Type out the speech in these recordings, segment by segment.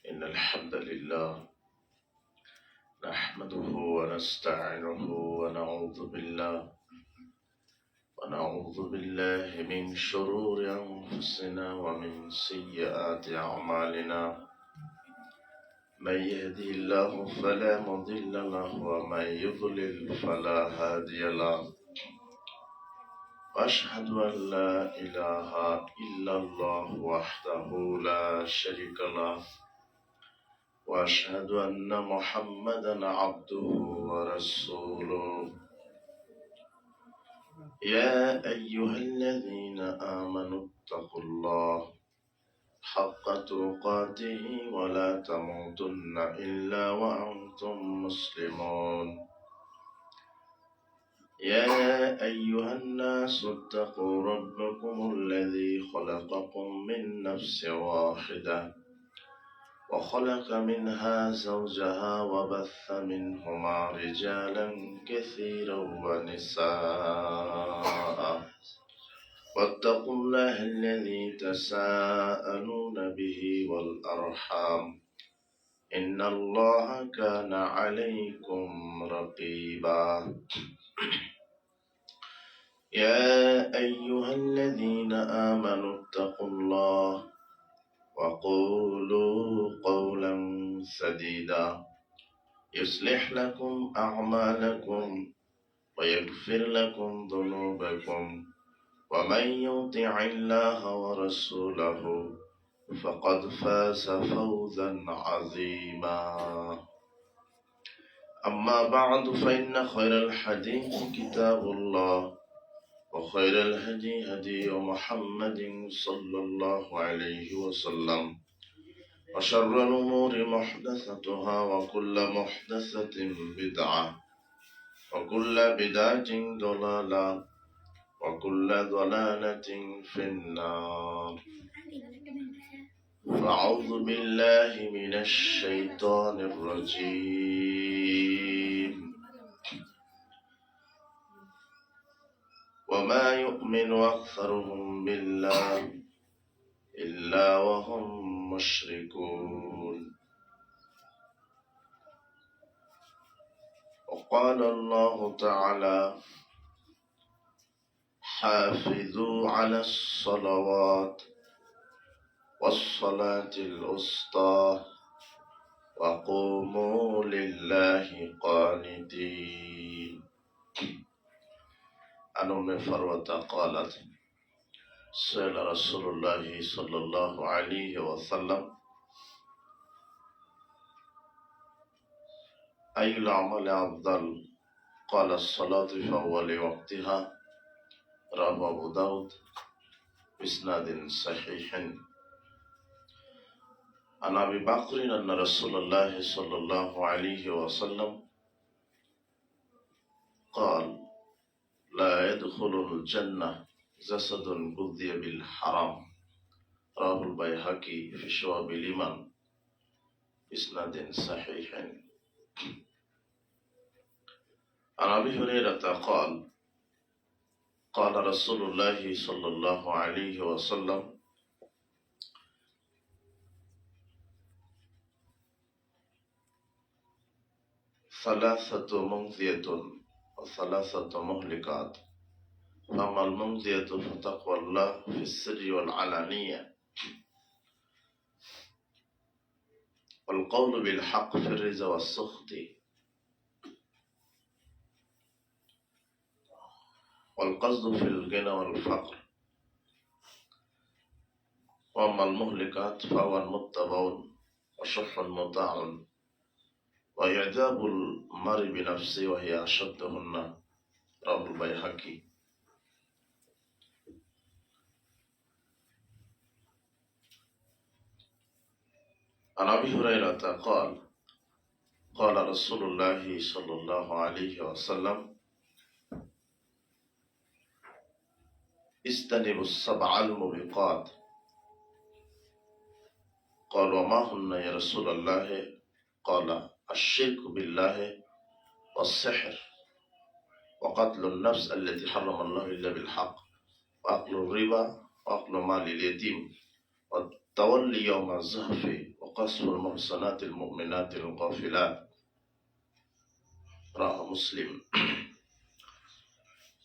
إن الحمد لله نحمده ونستعينه ونعوذ بالله من شرور أنفسنا ومن سيئات أعمالنا من يهده الله فلا مضل له ومن يضلل فلا هادي له وأشهد أن لا إله إلا الله وحده لا شريك له وأشهد أن محمدا عبده ورسوله يا أيها الذين آمنوا اتقوا الله حق تقاته ولا تموتن إلا وأنتم مسلمون يا أيها الناس اتقوا ربكم الذي خلقكم من نفس واحدة وخلق منها زوجها وبث منهما رجالا كثيرا ونساء واتقوا الله الذي تساءلون به والأرحام إن الله كان عليكم رقيبا يا أيها الذين آمنوا اتقوا الله وقولوا قولا سديدا يصلح لكم أعمالكم ويغفر لكم ذنوبكم ومن يطع الله ورسوله فقد فاز فوزا عظيما أما بعد فإن خير الحديث كتاب الله وخير الهدي هدي محمد صلى الله عليه وسلم وشر الأمور محدثتها وكل محدثة بدعة وكل بدعة ضلالة وكل ضلالة في النار فأعوذ بالله من الشيطان الرجيم وما يؤمن أكثرهم بالله إلا وهم مشركون وقال الله تعالى حافظوا على الصلوات والصلاة الوسطى وقوموا لله قانتين. عن أم فروة قالت سئل رسول الله صلى الله عليه وسلم أي الأعمال أفضل؟ قال الصلاة في أول وقتها. رواه أبو داود بإسناد صحيح. عن أبي بكر أن رسول الله صلى الله عليه وسلم قال لا يدخل الجنة جسد غذي بالحرام. رواه البيهقي في شعب الإيمان بإسناد صحيح. عن أبي هريرة قال قال رسول الله صلى الله عليه وسلم ثلاثة ممضية وثلاثة مهلكات فأما الممضية فتقوى الله في السر والعلانية والقول بالحق في الرضا والسخط والقصد في الغنى والفقر. وأما المهلكات فهو المتبع وشح مطاع وإعجاب المرء بنفسه وهي أشدهن. رواه البيهقي. عن أبي هريرة قال قال رسول الله صلى الله عليه وسلم اجتنبوا السبع الموبقات. قال وما هن يا رسول الله؟ قال الشرك بالله والسحر وقتل النفس التي حرم الله إلا بالحق وأكل الربا وأكل مال اليتيم والتولي يوم الزحف قصف المحصنات المؤمنات الغافلات রাহ মুসলিম।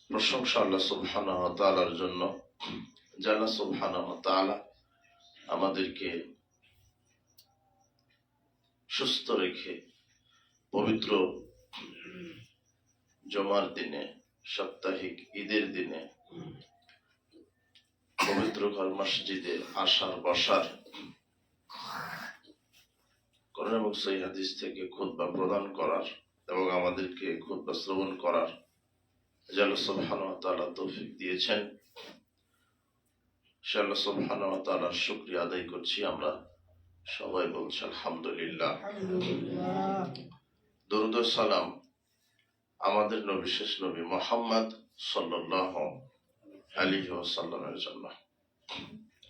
প্রশংসা আল্লাহ সুবহানাহু ওয়া তাআলার জন্য, যে আল্লাহ সুবহানাহু ওয়া তাআলা আমাদেরকে সুস্থ রেখে পবিত্র জুমার দিনে, সাপ্তাহিক ঈদের দিনে পবিত্র ঘর মসজিদে আসার বসার, কোরআন এবং সহিহ হাদিস থেকে খুতবা প্রদান করার এবং আমাদেরকে খুতবা শ্রবণ করার যে আল্লাহ সুবহানাহু ওয়া তাআলা তৌফিক দিয়েছেন, সে আল্লাহ সুবহানাহু ওয়া তাআলার শুকরিয়া আদায় করছি। আমরা সবাই বলছি আলহামদুলিল্লাহ। দরুদ ও সালাম আমাদের নবী, শেষ নবী মুহাম্মদ সাল্লাল্লাহু আলাইহি ওয়াসাল্লামের জন্য।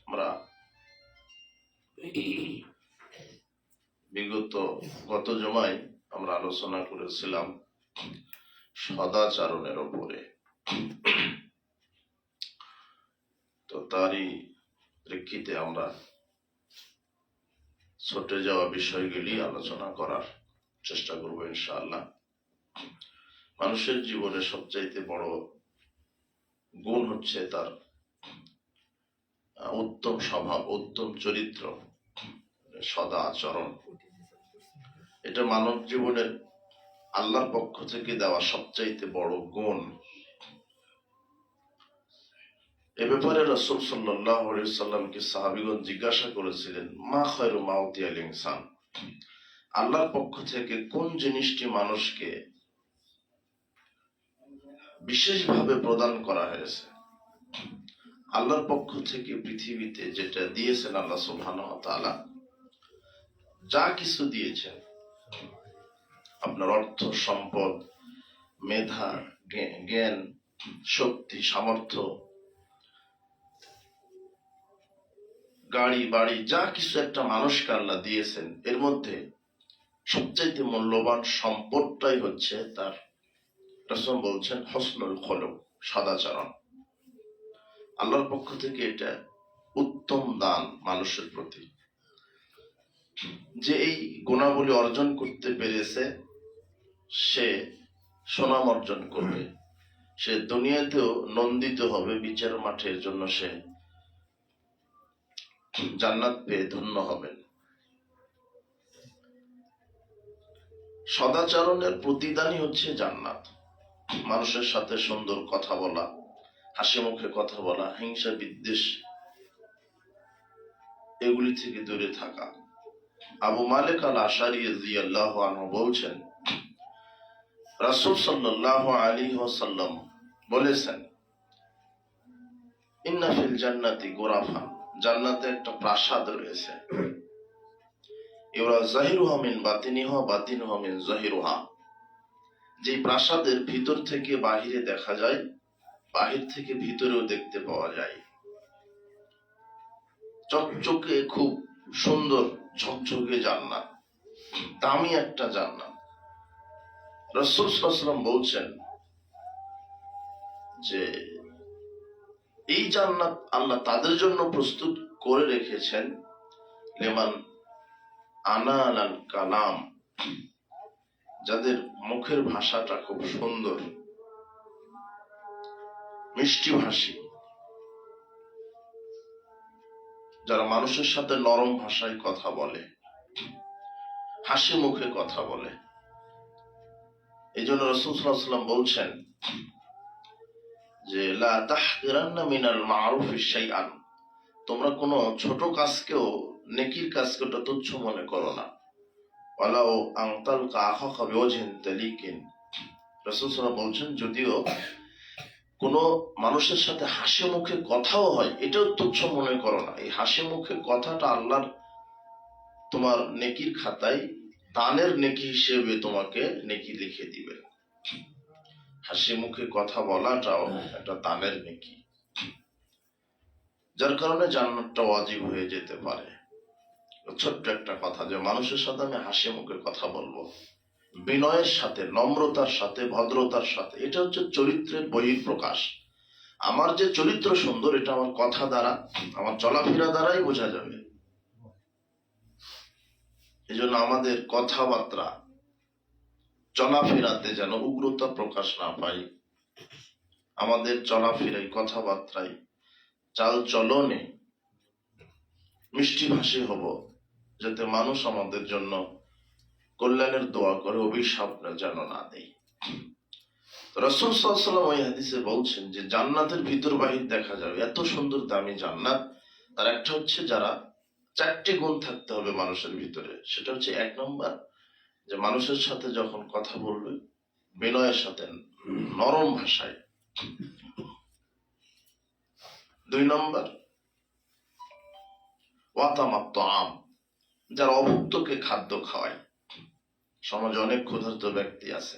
আমরা গত জুমায় আমরা আলোচনা করেছিলাম সদাচরণের উপরে। তো তারই প্রেক্ষিতে আমরা ছুটে যাওয়া বিষয়গুলি আলোচনা করার চেষ্টা করব ইনশাআল্লাহ। মানুষের জীবনে সবচাইতে বড় গুণ হচ্ছে তার উত্তম স্বভাব, উত্তম চরিত্র, সদা আচরণ। এটা মানব জীবনের আল্লাহর পক্ষ থেকে দেওয়া সবচাইতে বড় গুণ। এ ব্যাপারে রাসূল সাল্লাল্লাহু আলাইহি ওয়াসাল্লামকে সাহাবীগণ জিজ্ঞাসা করেছিলেন, মা খায়রু মাউতিয়াল ইনসান, আল্লাহর পক্ষ থেকে কোন জিনিসটি মানুষকে বিশেষভাবে প্রদান করা হয়েছে? আল্লাহর পক্ষ থেকে পৃথিবীতে যেটা দিয়েছেন আল্লাহ সুবহানাহু ওয়া তাআলা, যা কিছু দিয়েছেন, আপনার অর্থ সম্পদ, মেধা, জ্ঞান, শক্তি, সামর্থ্য, গাড়ি বাড়ি, যা কিছু একটা মানুষকে আল্লাহ দিয়েছেন, এর মধ্যে সবচাইতে মূল্যবান সম্পদটাই হচ্ছে তার, রাসূল বলছেন, হসনুল খুলুক, সদাচরণ। আল্লাহর পক্ষ থেকে এটা উত্তম দান মানুষের প্রতি। যে এই গুণাবলী অর্জন করতে পেরেছে সে সুনাম অর্জন করবে, সে দুনিয়াতেও নন্দিত হবে, বিচার মাঠের জন্য সে জান্নাত পেয়ে ধন্য হবেন। সদাচরণের প্রতিদানই হচ্ছে জান্নাত। মানুষের সাথে সুন্দর কথা বলা, হাসি মুখে কথা বলা, হিংসা বিদ্বেষ এগুলি থেকে দূরে থাকা। আবু মালিক আল আশআরী রাদিয়াল্লাহু আনহু বলছেন, রাসূল সাল্লাল্লাহু আলাইহি ওয়াসাল্লাম বলেছেন, ইন্না ফিল জান্নাতি গুরাফান, জান্নাতে একটা প্রাসাদ রয়েছে, ইউরা যাহিরুহা মিন বাতিনিহা বাতিনুহা মিন যাহিরুহা, যে প্রাসাদের ভিতর থেকে বাহিরে দেখা যায়, বাহির থেকে ভিতরেও দেখতে পাওয়া যায়। চকচকে, খুব সুন্দর ঝকঝকে জান্নাত, দামি একটা জান্নাত। রাসূল সাল্লাল্লাহু আলাইহি ওয়াসাল্লাম বলছেন যে এই জান্নাত আল্লাহ তাদের জন্য প্রস্তুত করে রেখেছেন, লিমান আনালাল কালাম, যাদের মুখের ভাষাটা খুব সুন্দর, মিষ্টি ভাষী, যারা মানুষের সাথে নরম ভাষায় কথা বলে, হাসি মুখে কথা বলে। এই জন্য রাসূল সাল্লাল্লাহু আলাইহি ওয়াসাল্লাম বলছেন যে লা তাহকিরান্না মিনাল মারুফি শাইআন, তোমরা কোনো ছোট কাজকেও, নেকির কাজকেও তুচ্ছ মনে করো না। ওয়ালাউ আন তালকা আখাকা বিওজহিন তালিকিন, রাসূল সাল্লাল্লাহু আলাইহি ওয়াসাল্লাম বলছেন, যদিও কোনো মানুষের সাথে হাসি মুখে কথাও হয়, এটাও তুচ্ছ মনে করো না। এই হাসি মুখে কথাটা আল্লাহর তোমার নেকির খাতায় দানের নেকি হিসেবে তোমাকে নেকি লিখে দিবে। হাসি মুখে কথা বলাটাও একটা দানের নেকি, যার কারণে জান্নাতটা ওয়াজিব হয়ে যেতে পারে। ছোট্ট একটা কথা, যে মানুষের সাথে আমি হাসি মুখে কথা বলবো, বিনয়ের সাথে, নম্রতার সাথে, ভদ্রতার সাথে, এটা হচ্ছে চরিত্রের বহিঃপ্রকাশ। আমার যে চরিত্র সুন্দর, এটা আমার কথা দ্বারা, আমার চলাফেরা দ্বারাই বোঝা যাবে। এই জন্য আমাদের কথাবার্তা চলাফেরাতে যেন উগ্রতা প্রকাশ না পাই, আমাদের চলাফেরায় কথাবার্তায় চাল চলনে মিষ্টি ভাষী হব, যাতে মানুষ আমাদের জন্য কল্যাণের দোয়া করে, অভিশাপ যেন না দেয়। রাসূল সাল্লাল্লাহু আলাইহি ওয়াসাল্লাম ওই হাদিসে বলছেন যে জান্নাতের ভিতর বাহির দেখা যাবে, এত সুন্দর দামি জান্নাত। তার একটা হচ্ছে যারা 4টি গুণ থাকতে হবে মানুষের ভিতরে। সেটা হচ্ছে 1 নম্বর, যে মানুষের সাথে যখন কথা বলবে বিনয়ের সাথে, নরম ভাষায়। 2 নম্বর, ওয়াতামাত তাআম, যারা অভুক্তকে খাদ্য খাওয়ায়। সমাজে অনেক ক্ষুধার্ত ব্যক্তি আছে,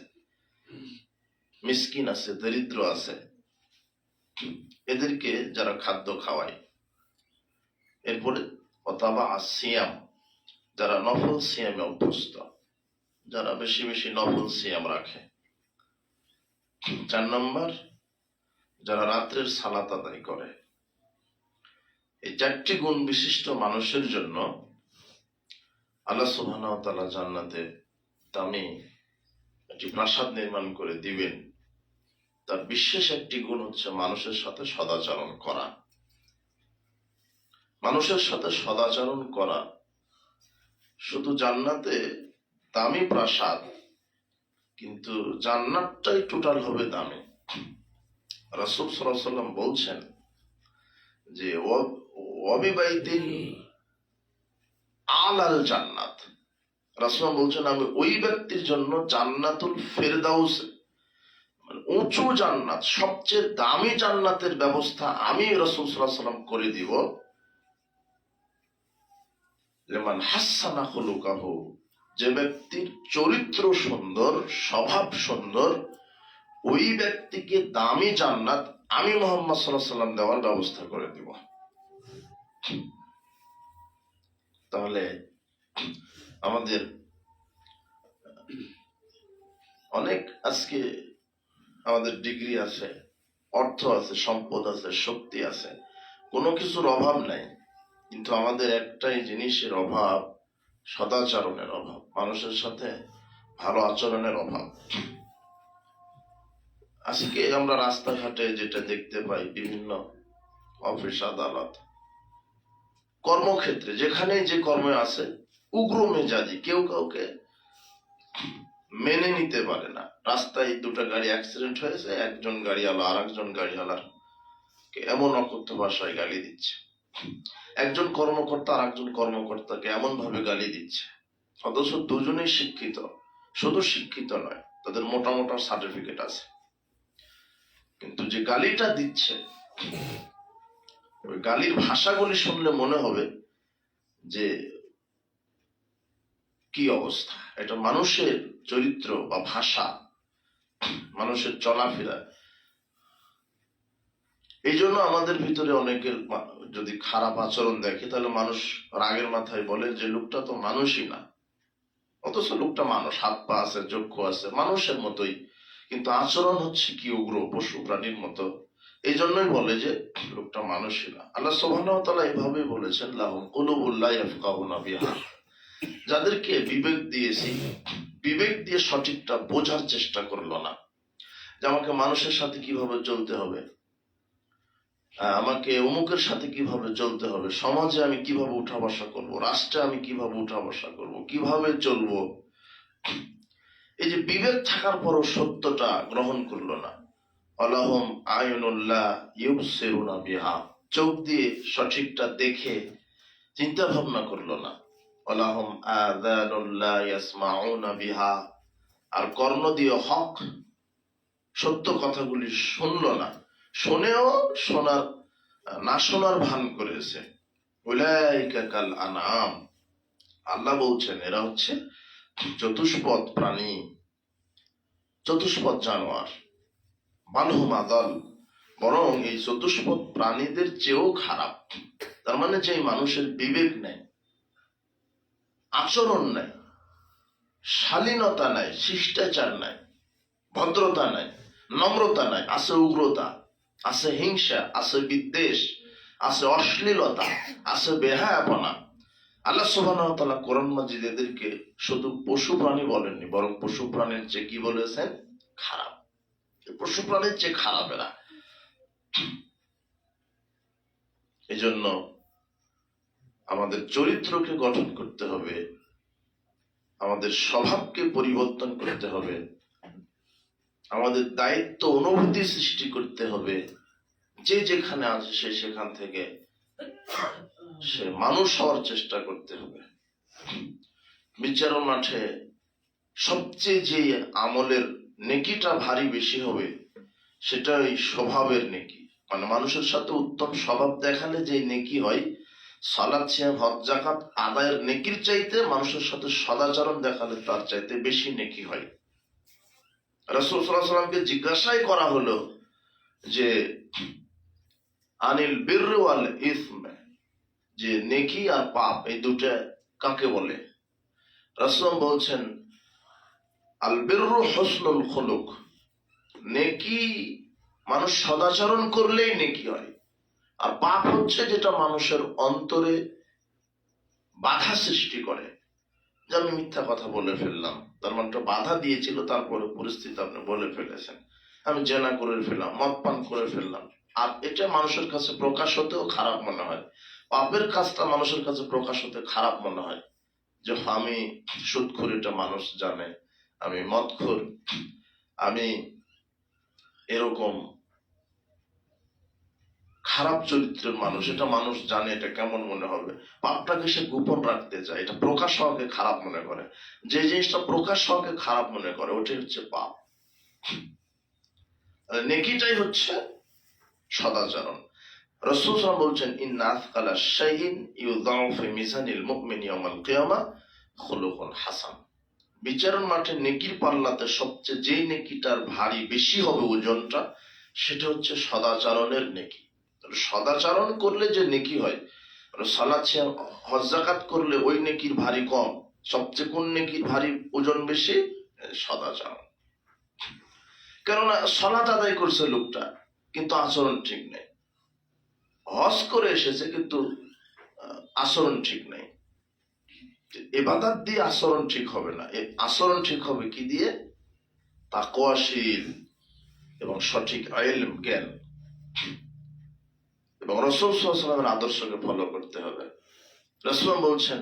মিসকিন আছে, দরিদ্র আছে, এদেরকে যারা খাদ্য খাওয়ায়। এরপরে অথবা সিয়াম, যারা নফল সিয়ামে অভ্যস্ত, যারা বেশি বেশি নফল সিয়াম রাখে। 4 নম্বর, যারা রাত্রের সালাত আদায় করে। এই 4টি গুণ বিশিষ্ট মানুষের জন্য আল্লাহ সুবহানাহু ওয়া তাআলা জান্নাতে দামি একটি প্রাসাদ নির্মাণ করে দিবেন। তার বিশেষ একটি গুণ হচ্ছে মানুষের সাথে সদাচরণ করা। মানুষের সাথে সদাচরণ করা। শুধু জান্নাতে দামি প্রাসাদ, কিন্তু জান্নাতটাই টোটাল হবে দামি। রাসূল সাল্লাল্লাহু আলাইহি ওয়াসাল্লাম বলছেন যে ওয়াবিবাইতিন আলাল জান্নাত, রাসূল বলছেন আমি ওই ব্যক্তির জন্য জান্নাতুল ফেরদাউস, মানে উঁচু জান্নাত, সবচেয়ে দামি জান্নাতের ব্যবস্থা আমি রাসূল সাল্লাল্লাহু আলাইহি ওয়াসাল্লাম করে দিব। লিমান হাসানা খুলুকাহু, যে ব্যক্তির চরিত্র সুন্দর, স্বভাব সুন্দর, ওই ব্যক্তিকে দামি জান্নাত আমি মুহাম্মদ সাল্লাল্লাহু আলাইহি ওয়াসাল্লাম দেওয়ার ব্যবস্থা করে দিব। তাহলে আমাদের অনেক আজকে আমাদের ডিগ্রি আছে, অর্থ আছে, সম্পদ আছে, শক্তি আছে, কোনো কিছুর অভাব নাই, কিন্তু আমাদের একটাই জিনিসের অভাব, সদাচরণের অভাব, মানুষের সাথে ভালো আচরণের অভাব। আজকে আমরা রাস্তাঘাটে যেটা দেখতে পাই, বিভিন্ন অফিস আদালত, কর্মক্ষেত্রে, যেখানে যে কর্মে আছে, উগ্র মেজাজি, কেউ কাউকে মেনে নিতে পারে না। রাস্তায় 2টা গাড়ি অ্যাক্সিডেন্ট হয়েছে, একজন গাড়িওয়ালা আর একজন গাড়িওয়ালার এমন অকথ্য ভাষায় গালি দিচ্ছে, একজন কর্মকর্তা আর একজন কর্মকর্তাকে এমন ভাবে গালি দিচ্ছে, অথচ দুজনেই শিক্ষিত। শুধু শিক্ষিত নয়, তাদের মোটা মোটা সার্টিফিকেট আছে, কিন্তু যে গালিটা দিচ্ছে, ওই গালির ভাষাগুলি শুনলে মনে হবে যে কি অবস্থা। এটা মানুষের চরিত্র বা ভাষা, মানুষের চলাফেরা। এই জন্য আমাদের ভিতরে অনেকের যদি খারাপ আচরণ দেখে, তাহলে মানুষ রাগের মাথায় বলে যে লোকটা তো মানুষই না, অথচ লোকটা মানুষ, হাত পা আছে, চক্ষু আছে, মানুষের মতোই, কিন্তু আচরণ হচ্ছে কি উগ্র, পশু প্রাণীর মতো। এই জন্যই বলে যে লোকটা মানুষই না। আল্লাহ সুবহানাহু ওয়া তাআলা এভাবে বলেছেন, লাহুম কুলুবুল লা ইয়াফকাহুনা বিহা, যাদেরকে বিবেক দিয়েছি, বিবেক দিয়ে সঠিকটা বোঝার চেষ্টা করলো না, যে আমাকে মানুষের সাথে কিভাবে চলতে হবে, আমাকে অমুকের সাথে কিভাবে চলতে হবে, সমাজে আমি কিভাবে উঠা বসা করব, রাষ্ট্রে আমি কিভাবে উঠা বসা করব, কিভাবে চলবো। এই যে বিবেক থাকার পরও সত্যটা গ্রহণ করলো না। আলাহুম আয়ুনুল্লাহ ইউবসিরুনা বিহা, চোখ দিয়ে সঠিকটা দেখে চিন্তা ভাবনা করলো না। আলাহুম আযানুল্লাহ ইয়াসমাউনা বিহা, আর কর্ণ দিয়ে হক সত্য কথাগুলি শুনলো না, শুনেও শোনার না শোনার ভান করেছে। উলাইকা কাল আনআম, আল্লাহ বলছেন এরা হচ্ছে চতুষ্পদ প্রাণী, চতুষ্পদ জানোয়ার। বালহুম আদাল, বরং এই চতুষ্পদ প্রাণীদের চেয়েও খারাপ। তার মানে যে মানুষের বিবেক নেই, আচরণ নাই, শালীনতা নাই, শিষ্টাচার নাই, ভদ্রতা নাই, নম্রতা নাই, আছে উগ্রতা, আছে হিংসা, আছে বিদ্বেষ, আছে অশ্লীলতা, আছে বেহায়াপনা, আল্লাহ সুবহানাহু ওয়া তাআলা কোরআন মাজিদ এদেরকে শুধু পশু প্রাণী বলেননি, বরং পশু প্রাণীর চেয়ে কি বলেছেন? খারাপ। পশু প্রাণীর চেয়ে খারাপ এরা। এই জন্য আমাদের চরিত্রকে গঠন করতে হবে, আমাদের স্বভাবকে পরিবর্তন করতে হবে, আমাদের দায়িত্ব অনুভূতি সৃষ্টি করতে হবে। যে যেখানে আছে সে সেখান থেকে সে মানুষ হওয়ার চেষ্টা করতে হবে। বিচারের মাঠে সবচেয়ে যে আমলের নেকিটা ভারী বেশি হবে সেটা এই স্বভাবের নেকি। মানে মানুষের সাথে উত্তম স্বভাব দেখালে যে নেকি হয়, সালাত সিয়াম হজ যাকাত আদায়ের নেকির চাইতে মানুষের সাথে সদাচরণ দেখালে তার চাইতে বেশি নেকি হয়। রাসূল সাল্লাল্লাহু আলাইহি ওয়াসাল্লামকে জিজ্ঞাসাই করা হলো যে আনিল বিররি ওয়াল ইসম, যে নেকি আর পাপ এই দুটো কাকে বলে? রাসূল বলছেন আল বিররু হুসনুল খুলুক, নেকি মানুষ সদাচরণ করলেই নেকি হয়, আর পাপ হচ্ছে যেটা মানুষের অন্তরে বাধা সৃষ্টি করে। যে আমি মিথ্যা কথা বলে ফেললাম, তার মানে বাধা দিয়েছিল, তারপরে পরিস্থিতি আপনি বলে ফেলেছেন। আমি জেনা করে ফেললাম, মদ পান করে ফেললাম, আর এটা মানুষের কাছে প্রকাশ হতেও খারাপ মনে হয়। পাপের কাজটা মানুষের কাছে প্রকাশ হতে খারাপ মনে হয়, যে আমি সুদখোর, এটা মানুষ জানে, আমি মদখোর, আমি এরকম খারাপ চরিত্রের মানুষ, এটা মানুষ জানে, এটা কেমন মনে হবে। পাপটাকে সে গোপন রাখতে চায়, এটা প্রকাশ হওয়াকে খারাপ মনে করে। যে জিনিসটা প্রকাশ হওয়াকে খারাপ মনে করে ওটাই হচ্ছে পাপ। নেকিটাই হচ্ছে সদাচরণ। রাসূল সাল্লাল্লাহু আলাইহি ওয়াসাল্লাম বলছেন ইন্না আথকালা শাইইন ইউযাউ ফি মিজানিল মুমিনি ইয়াওমাল কিয়ামা খুলুকুন হাসান। বিচারণ মাঠে নেকির পাল্লাতে সবচেয়ে যে নেকিটার ভারী বেশি হবে ওজনটা, সেটা হচ্ছে সদাচরণের নেকি। সদাচরণ করলে যে নেকি হয়, সালাত সিয়াম হজ যাকাত করলে ওই নেকির ভারী কম। সবচেয়ে কোন নেকির ভারী ওজন বেশি? সদাচরণ। কেননা সালাত আদায় করছে লোকটা, কিন্তু আচরণ ঠিক নেই। হজ করে এসেছে, কিন্তু আচরণ ঠিক নেই। ইবাদত দিয়ে আচরণ ঠিক হবে না। আচরণ ঠিক হবে কি দিয়ে? তাকওয়াশীল এবং সঠিক ইলম, জ্ঞান, এবং রাসূল সাল্লাল্লাহু আলাইহি ওয়াসাল্লামের আদর্শকে ফলো করতে হবে। রাসূল বলছেন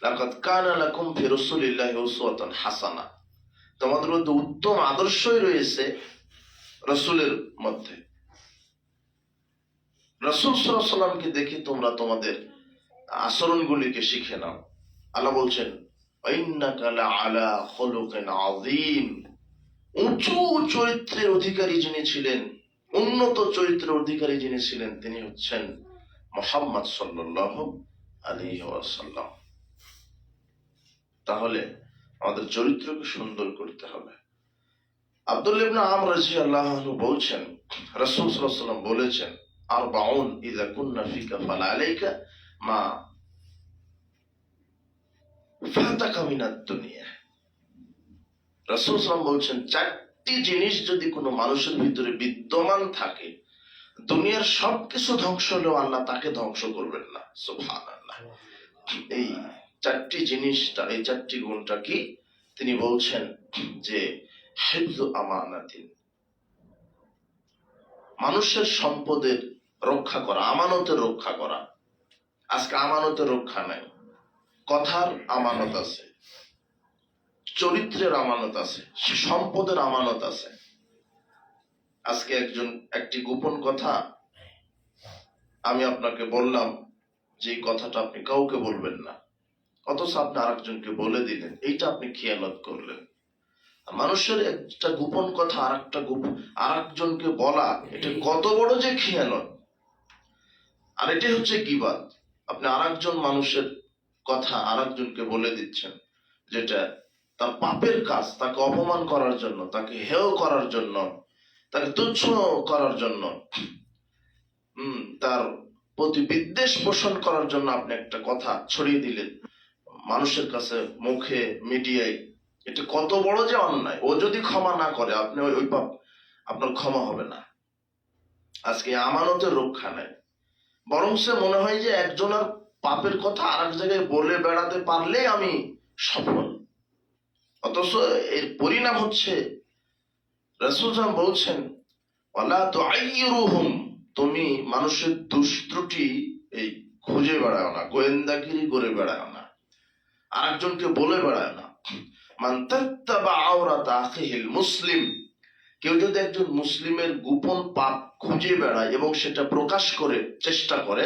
লাকাদ কানা লাকুম ফি রাসূলিল্লাহি উসওয়াতুন হাসানাহ, তোমাদের মধ্যে উত্তম আদর্শই রয়েছে রাসূলের মধ্যে। রাসূল সাল্লাল্লাহু আলাইহি ওয়াসাল্লামকে দেখে তোমরা তোমাদের আচরণগুলিকে শিখে নাও। আল্লাহ বলছেন ইন্নাকা লাআলা খুলুকিন আযীম, উঁচু চরিত্রের অধিকারী যিনি ছিলেন, উন্নত চরিত্রের অধিকারী যিনি ছিলেন, তিনি হচ্ছেন মুহাম্মদ সাল্লাল্লাহু আলাইহি ওয়াসাল্লাম। তাহলে আমাদের চরিত্রকে সুন্দর করতে হবে। আব্দুল্লাহ ইবনে আমর রাদিয়াল্লাহু আনহু বলছেন রাসূল সাল্লাল্লাহু আলাইহি ওয়াসাল্লাম বলেছেন আরবাউন ইযা কুননা ফিকা ফালা আলাইকা মা ফাতাকা মিনাদ দুনিয়া। রাসূল সাল্লাল্লাহু আলাইহি ওয়াসাল্লাম বলছেন চারটি জিনিস যদি কোনো মানুষের ভিতরে বিদ্যমান থাকে, দুনিয়ার সবকিছু ধ্বংস হলেও আল্লাহ তাকে ধ্বংস করবেন না। সুবহানাল্লাহ। এই চারটি জিনিসটা, এই চারটি গুণটা কি? তিনি বলছেন যে হিফযু আমানাতিন, মানুষের সম্পদের রক্ষা করা, আমানতের রক্ষা করা। আজকে আমানতের রক্ষা নাই। কথার আমানত আছে, চরিত্রের আমানত আছে, সম্পদের আমানত আছে। আজকে একটি গোপন কথা আমি আপনাকে বললাম, যে কথাটা আপনি কাউকে বলবেন না, অথচ আপনি আরেকজনকে বলে দিলেন, এইটা আপনি খেয়ানত করলেন। মানুষের একটা গোপন কথা আরেকজনকে বলা, এটা কত বড় যে খেয়ানত। আর এটাই হচ্ছে গীবাত। আপনি আরেকজন মানুষের কথা আরেকজনকে বলে দিচ্ছেন, যেটা তার পাপের কাজ, তাকে অপমান করার জন্য, তাকে হেয় করার জন্য, তাকে তুচ্ছ করার জন্য, তার প্রতি বিদ্বেষ পোষণ করার জন্য আপনি একটা কথা ছড়িয়ে দিলেন মানুষের কাছে, মুখে, মিডিয়ায়। এটা কত বড় যে অন্যায়। ও যদি ক্ষমা না করে, আপনি ওই পাপ আপনার ক্ষমা হবে না। আজকে আমানতের রক্ষা নাই, বরং সে মনে হয় যে একজনের পাপের কথা আর এক জায়গায় বলে বেড়াতে পারলে আমি সফল। অথচ এর পরিণাম হচ্ছে রাসূল বলছেন, ওয়ালা তুআইয়িরুহুম, তুমি মানুষের দুষ্ত্রুটি এই খুঁজে বেড়াও না, গোয়েন্দাগিরি করে বেড়াও না, আরেকজনকে বলে বেড়ায় না। মান তাত্তাবা আওরাতা আখিহিল মুসলিম, কেউ যদি একজন মুসলিমের গোপন পাপ খুঁজে বেড়ায় এবং সেটা প্রকাশ করে চেষ্টা করে,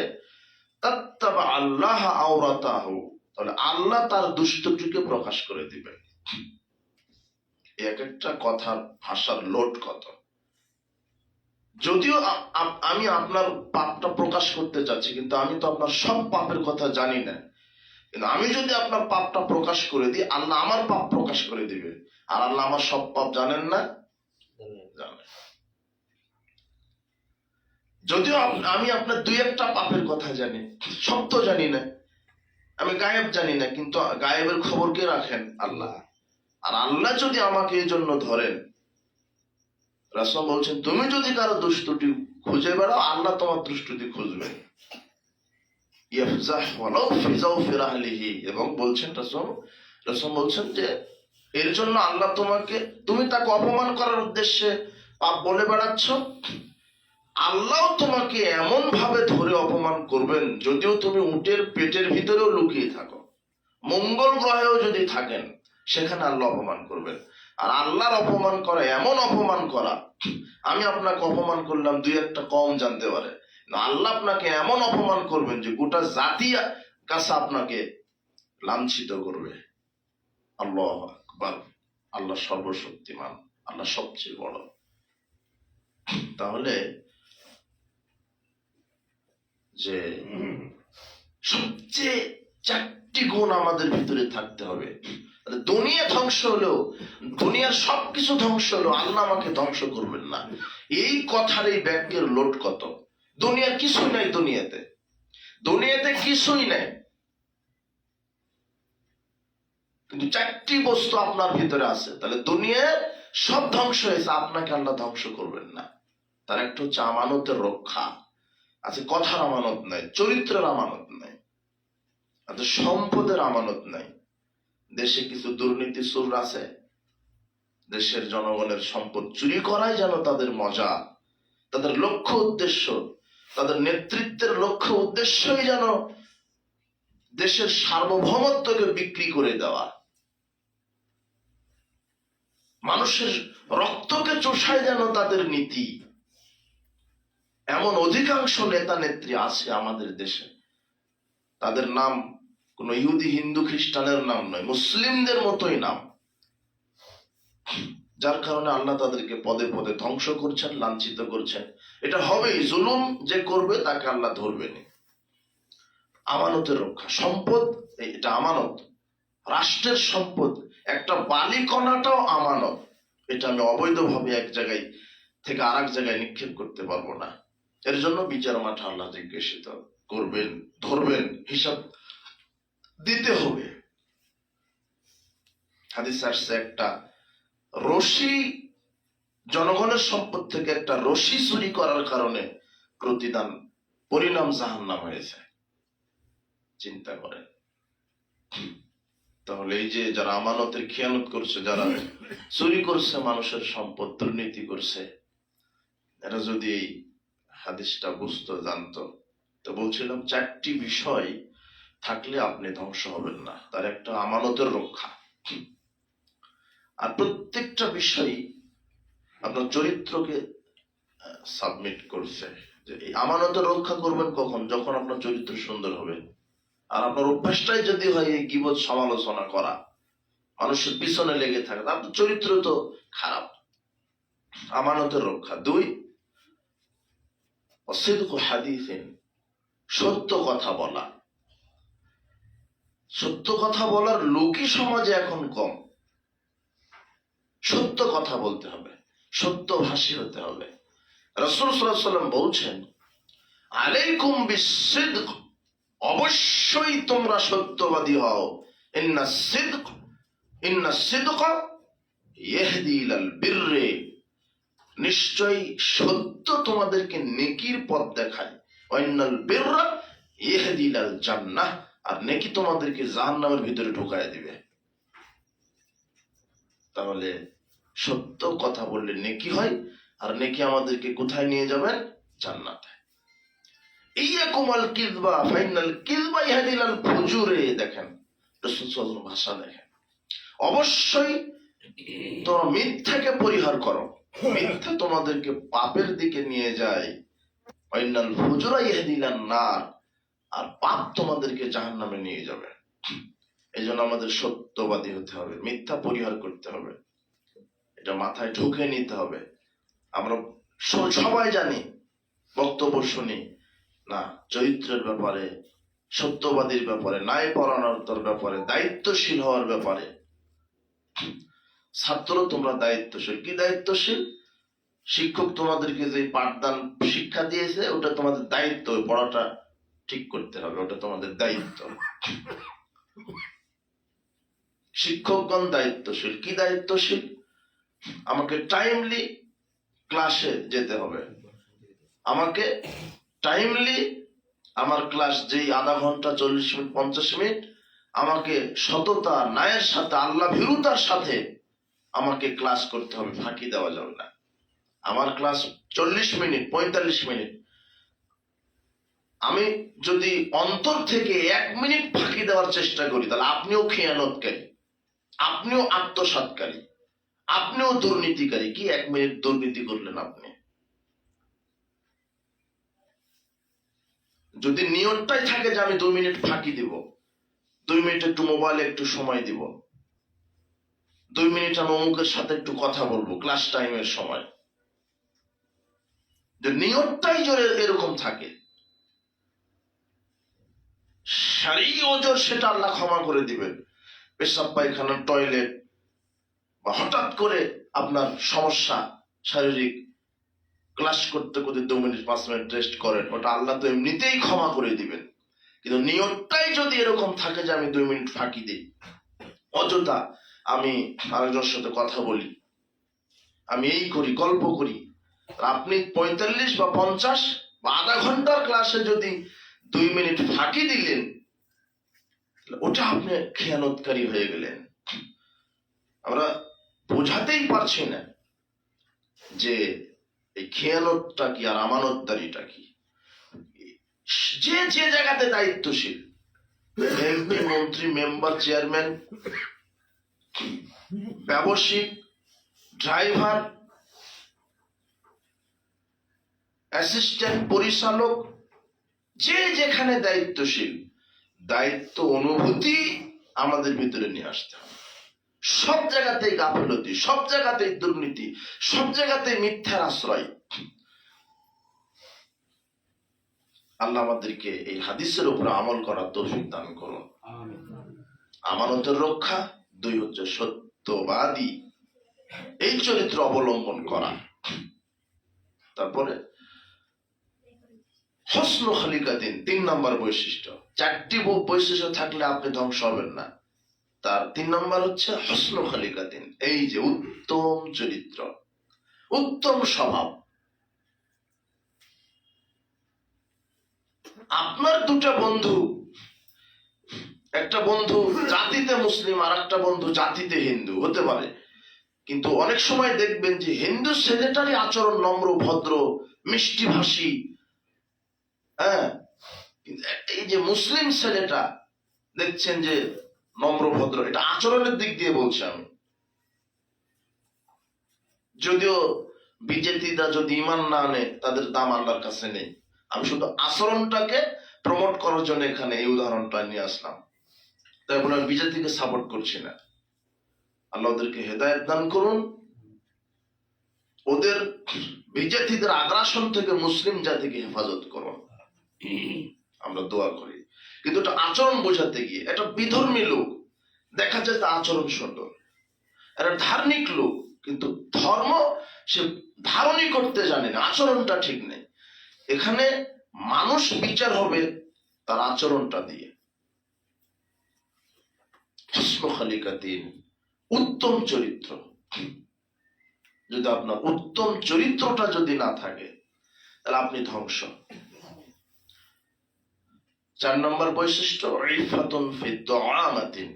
তাত্তাবা আল্লাহ আওরাতাহু, তাহলে আল্লাহ তার দুষ্টটিকে প্রকাশ করে দিবেন। এক একটা কথার ভাষার লোট কত। যদিও আমি আপনার পাপটা প্রকাশ করতে চাচ্ছি, কিন্তু আমি তো আপনার সব পাপের কথা জানি না। কিন্তু আমি যদি আপনার পাপটা প্রকাশ করে দিই, আল্লাহ আমার পাপ প্রকাশ করে দিবে। আর আল্লাহ আমার সব পাপ জানেন না, জানেন। যদিও আমি আপনার দুই একটা পাপের কথা জানি, সব তো জানি না। আমি গায়েব জানি না, কিন্তু গায়েবের খবর কে রাখেন? আল্লাহ। আর আল্লাহ যদি আমাকে এই জন্য ধরেন, রাসূল বলছেন, তুমি যদি কারো দুষ্টুটি খুঁজে বেড়াও, আল্লাহ তোমার দুষ্টুটি খুঁজবেন। এবং বলছেন রাসূল বলছেন যে এর জন্য আল্লাহ তোমাকে, তুমি তাকে অপমান করার উদ্দেশ্যে পাপ বলে বেড়াচ্ছ, আল্লাহ তোমাকে এমন ভাবে ধরে অপমান করবেন, যদিও তুমি উটের পেটের ভিতরেও লুকিয়ে থাকো, মঙ্গল গ্রহেও যদি থাকেন, সেখানে আল্লাহ অপমান করবেন। আর আল্লাহর অপমান করা, এমন অপমান করা, আমি আপনাকে অপমান করলাম দুই একটা কম জানতে পারে, আল্লাহ আপনাকে এমন অপমান করবেন যে গোটা জাতি কাছে আপনাকে লাঞ্ছিত করবে। আল্লাহু আকবার। আল্লাহ সর্বশক্তিমান, আল্লাহ সবচেয়ে বড়। তাহলে যে সবচেয়ে চারটি গুণ আমাদের ভিতরে থাকতে হবে। দুনিয়া ধ্বংস হলেও, দুনিয়ার সবকিছু ধ্বংস হলেও আল্লাহ আমাকে ধ্বংস করবেন না, এই কথার এই বাক্যের লোট কত। দুনিয়ার কিছুই নাই, দুনিয়াতে কিছুই নাই, কিন্তু চারটি বস্তু আপনার ভিতরে আছে। তাহলে দুনিয়ার সব ধ্বংস হয়েছে, আপনাকে আল্লাহ ধ্বংস করবেন না। তার একটা হচ্ছে আমানতের রক্ষা আছে, কথার আমানত নাই, চরিত্রের আমানত নাই, সম্পদের আমানত নাই। দেশে কিছু দুর্নীতি চোর আছে, দেশের জনগণের সম্পদ চুরি করাই যেন তাদের মজা, তাদের লক্ষ্য উদ্দেশ্য, তাদের নেতৃত্বের লক্ষ্য উদ্দেশ্যই যেন দেশের সার্বভৌমত্বকে বিক্রি করে দেওয়া, মানুষের রক্তকে চোষায় যেন তাদের নীতি। এমন অধিকাংশ নেতা নেত্রী আছে আমাদের দেশে, তাদের নাম কোন ইহুদি হিন্দু খ্রিস্টানের নাম নয়, মুসলিমদের মতোই নাম, যার কারণে আল্লাহ তাদেরকে পদে পদে ধ্বংস করছেন, লাঞ্ছিত করছেন। এটা হবেই, জুলুম যে করবে তাকে আল্লাহ ধরবেন। আমানতের রক্ষা, সম্পদ এটা আমানত, রাষ্ট্রের সম্পদ, একটা বালিকণাটাও আমানত। এটা আমি অবৈধভাবে এক জায়গায় থেকে আর এক জায়গায় নিক্ষেপ করতে পারবো না। এর জন্য বিচার মাঠে আল্লাহ জিজ্ঞাসিত করবেন, ধরবেন, হিসাব দিতে হবে। হাদিস আসছে, একটা রশি, জনগণের সম্পদ থেকে একটা রশি চুরি করার কারণে পরিণাম জাহান্নাম হয়েছে। চিন্তা করেন। তাহলে এই যে যারা আমানতের খেয়ানত করছে, যারা চুরি করছে মানুষের সম্পদ, দুর্নীতি করছে, এরা যদি এই হাদিসটা বুঝতো, জানতো, তো বলছিলাম চারটি বিষয় থাকলে আপনি ধ্বংস হবেন না। তার একটা আমানতের রক্ষা, আর প্রত্যেকটা বিষয় আপনার চরিত্রকে সাবমিট করছে। যে এই আমানতের রক্ষা করবেন কখন? যখন আপনার চরিত্র সুন্দর হবে। আর আপনার অভ্যাসটাই যদি হয় এই গীবত সমালোচনা করা, মানুষের পিছনে লেগে থাকে, আপনার চরিত্র তো খারাপ। আমানতের রক্ষা। দুই, সিদকু হাদিসিন, সত্য কথা বলা। সত্য কথা বলার লোকই সমাজে এখন কম। সত্য কথা বলতে হবে, সত্যভাষী হতে হবে। রাসূল সাল্লাল্লাহু আলাইহি ওয়াসাল্লাম বলছেন, আলাইকুম বিসসিদক, অবশ্যই তোমরা সত্যবাদী হও। ইন্না সিদকা ইহদি ইলাল বিররি, নিশ্চয়ই সত্য তোমাদেরকে নেকির পথ দেখায়। ওয়াইনাল বিররা ইহদিলাল জান্নাহ, আর নেকি তোমাদেরকে জাহান্নামের ভিতরে ঢুকায় দিবে। তাহলে সত্য কথা বললে নেকি হয়, আর নেকি আমাদেরকে কোথায় নিয়ে যাবেন? জান্নাতে। ইয়াকুমাল কিযবা ফাইনাল কিযবা ইহদিলাল ফুজুরে। দেখেন রাসূল সাল্লাল্লাহু আলাইহি ওয়াসাল্লাম ভাষা দেখেন, অবশ্যই তোমরা মিথ্যাকে পরিহার করো, মিথ্যা তোমাদেরকে পাপের দিকে নিয়ে যায়। ফাইনাল ফুজুরা ইহদিলান নার, আর পাপ তোমাদেরকে জাহান্নামে নিয়ে যাবে। এই জন্য আমাদের সত্যবাদী হতে হবে, মিথ্যা পরিহার করতে হবে, এটা মাথায় ঢুকে নিতে হবে। আমরা সবাই জানি, বক্তব্য শুনি না, চরিত্রের ব্যাপারে, সত্যবাদীর ব্যাপারে, ন্যায় পরায়ণতার ব্যাপারে, দায়িত্বশীল হওয়ার ব্যাপারে। ছাত্র তোমরা দায়িত্বশীল। কি দায়িত্বশীল? শিক্ষক তোমাদেরকে যে পাঠদান শিক্ষা দিয়েছে ওটা তোমাদের দায়িত্ব, পড়াটা ঠিক করতে হবে, ওটা তোমাদের দায়িত্ব। শিক্ষকগণ দায়িত্বশীল। কি দায়িত্বশীল? আমাকে টাইমলি ক্লাসে যেতে হবে, আমাকে টাইমলি আমার ক্লাস যেই আধা ঘন্টা 40 মিনিট 50 মিনিট, আমাকে সততা ন্যায়ের সাথে আল্লাহ ভীরুতার সাথে আমাকে ক্লাস করতে হবে, ফাঁকি দেওয়া যাবে না। আমার ক্লাস 40 মিনিট 45 মিনিট, আমি যদি অন্তর থেকে 1 মিনিট ফাঁকি দেওয়ার চেষ্টা করি, তাহলে আপনিও খেয়ানতকারী, আপনিও আত্মসাৎকারী, আপনিও দুর্নীতিকারী। কি 1 মিনিট দুর্নীতি করলেন আপনি? যদি নিয়তটাই থাকে যে আমি 2 মিনিট ফাঁকি দিব, 2 মিনিট একটু মোবাইলে একটু সময় দিব, 2 মিনিট আমি অমুকের সাথে একটু কথা বলবো ক্লাস টাইমের সময়, যে নিয়তটাই যদি এরকম থাকে, সারি ওজর সেটা আল্লাহ ক্ষমা করে দিবেন। পেশাব পায়খানা, টয়লেট বা হঠাৎ করে আপনার সমস্যা শারীরিক, ক্লাস করতে করতে 2 মিনিট 5 মিনিট রেস্ট করেন, ওটা আল্লাহ তো এমনিতেই ক্ষমা করে দিবেন। কিন্তু নিয়তটাই যদি এরকম থাকে যে আমি 2 মিনিট ফাঁকি দিই, অযথা আমি আরেকজনের সাথে কথা বলি, আমি এই করি, গল্প করি, আপনি 45 বা 50 বা আধা ঘন্টার ক্লাসে যদি 2 মিনিট ফাঁকি দিলেন, ওটা আপনি খেয়ানতকারী হয়ে গেলেন। আমরা বোঝাতেই পারছি না যে এই খেয়ানতটা কি আর আমানতদারিটা কি। যে যে জায়গাতে দায়িত্বশীল, এমপি, মন্ত্রী, মেম্বার, চেয়ারম্যান, ব্যবসায়িক, ড্রাইভার, অ্যাসিস্ট্যান্ট, পরিচালক, যে যেখানে দায়িত্বশীল, দায়িত্ব অনুভূতি আমাদের ভিতরে নিয়ে আসতে হবে। সব জায়গাতেই গাফিলতি, সব জায়গাতেই দুর্নীতি, সব জায়গাতেই মিথ্যার আশ্রয়। আল্লাহ আমাদেরকে এই হাদিসের উপর আমল করার তৌফিক দান করুন। আমানতের রক্ষা, 2 হচ্ছে সত্যবাদী, এই চরিত্র অবলম্বন করা। তারপরে হসনু খলিকাতিন, 3 নম্বর বৈশিষ্ট্য। 4টি বৈশিষ্ট্য থাকলে আপনি ধ্বংস হবেন না। তার 3 নম্বর হচ্ছে হসনু খলিকাতিন, এই যে উত্তম চরিত্র, উত্তম স্বভাব। আপনার 2টা বন্ধু, একটা বন্ধু জাতিতে মুসলিম আর একটা বন্ধু জাতিতে হিন্দু হতে পারে, কিন্তু অনেক সময় দেখবেন যে হিন্দু ছেলেটারই আচরণ নম্র, ভদ্র, মিষ্টি ভাষী, হ্যাঁ, এই যে মুসলিম ছেলেটা দেখছেন যে নম্র, ভদ্র। এটা আচরণের দিক দিয়ে বলছি আমি। যদিও বিজেপিরা যদি ইমান না আনে, তাদের দাম আল্লাহর কাছে নেই। আমি শুধু আচরণটাকে প্রমোট করার জন্য এখানে এই উদাহরণটা নিয়ে আসলাম। তাই বলে আমি বিজেপিকে সাপোর্ট করছি না। আল্লাহ ওদেরকে হেদায়েত দান করুন, ওদের বিজেপিদের আগ্রাসন থেকে মুসলিম জাতিকে হেফাজত করুন, আমরা দোয়া করি। কিন্তু এটা আচরণ বোঝাতে গিয়ে, এটা বিধর্মী লোক, দেখা যায় তার আচরণ সুন্দর, এটা ধার্মিক লোক, কিন্তু ধর্ম সে ধারণই করতে জানে না, আচরণটা ঠিক নেই। এখানে মানুষ বিচার হবে তার আচরণটা দিয়ে। হসনু খলিকাতিন, উত্তম চরিত্র। যদি আপনার উত্তম চরিত্রটা যদি না থাকে, তাহলে আপনি ধ্বংস। 4 নম্বর বৈশিষ্ট্য ইফাতুন ফি দুআমাতিন,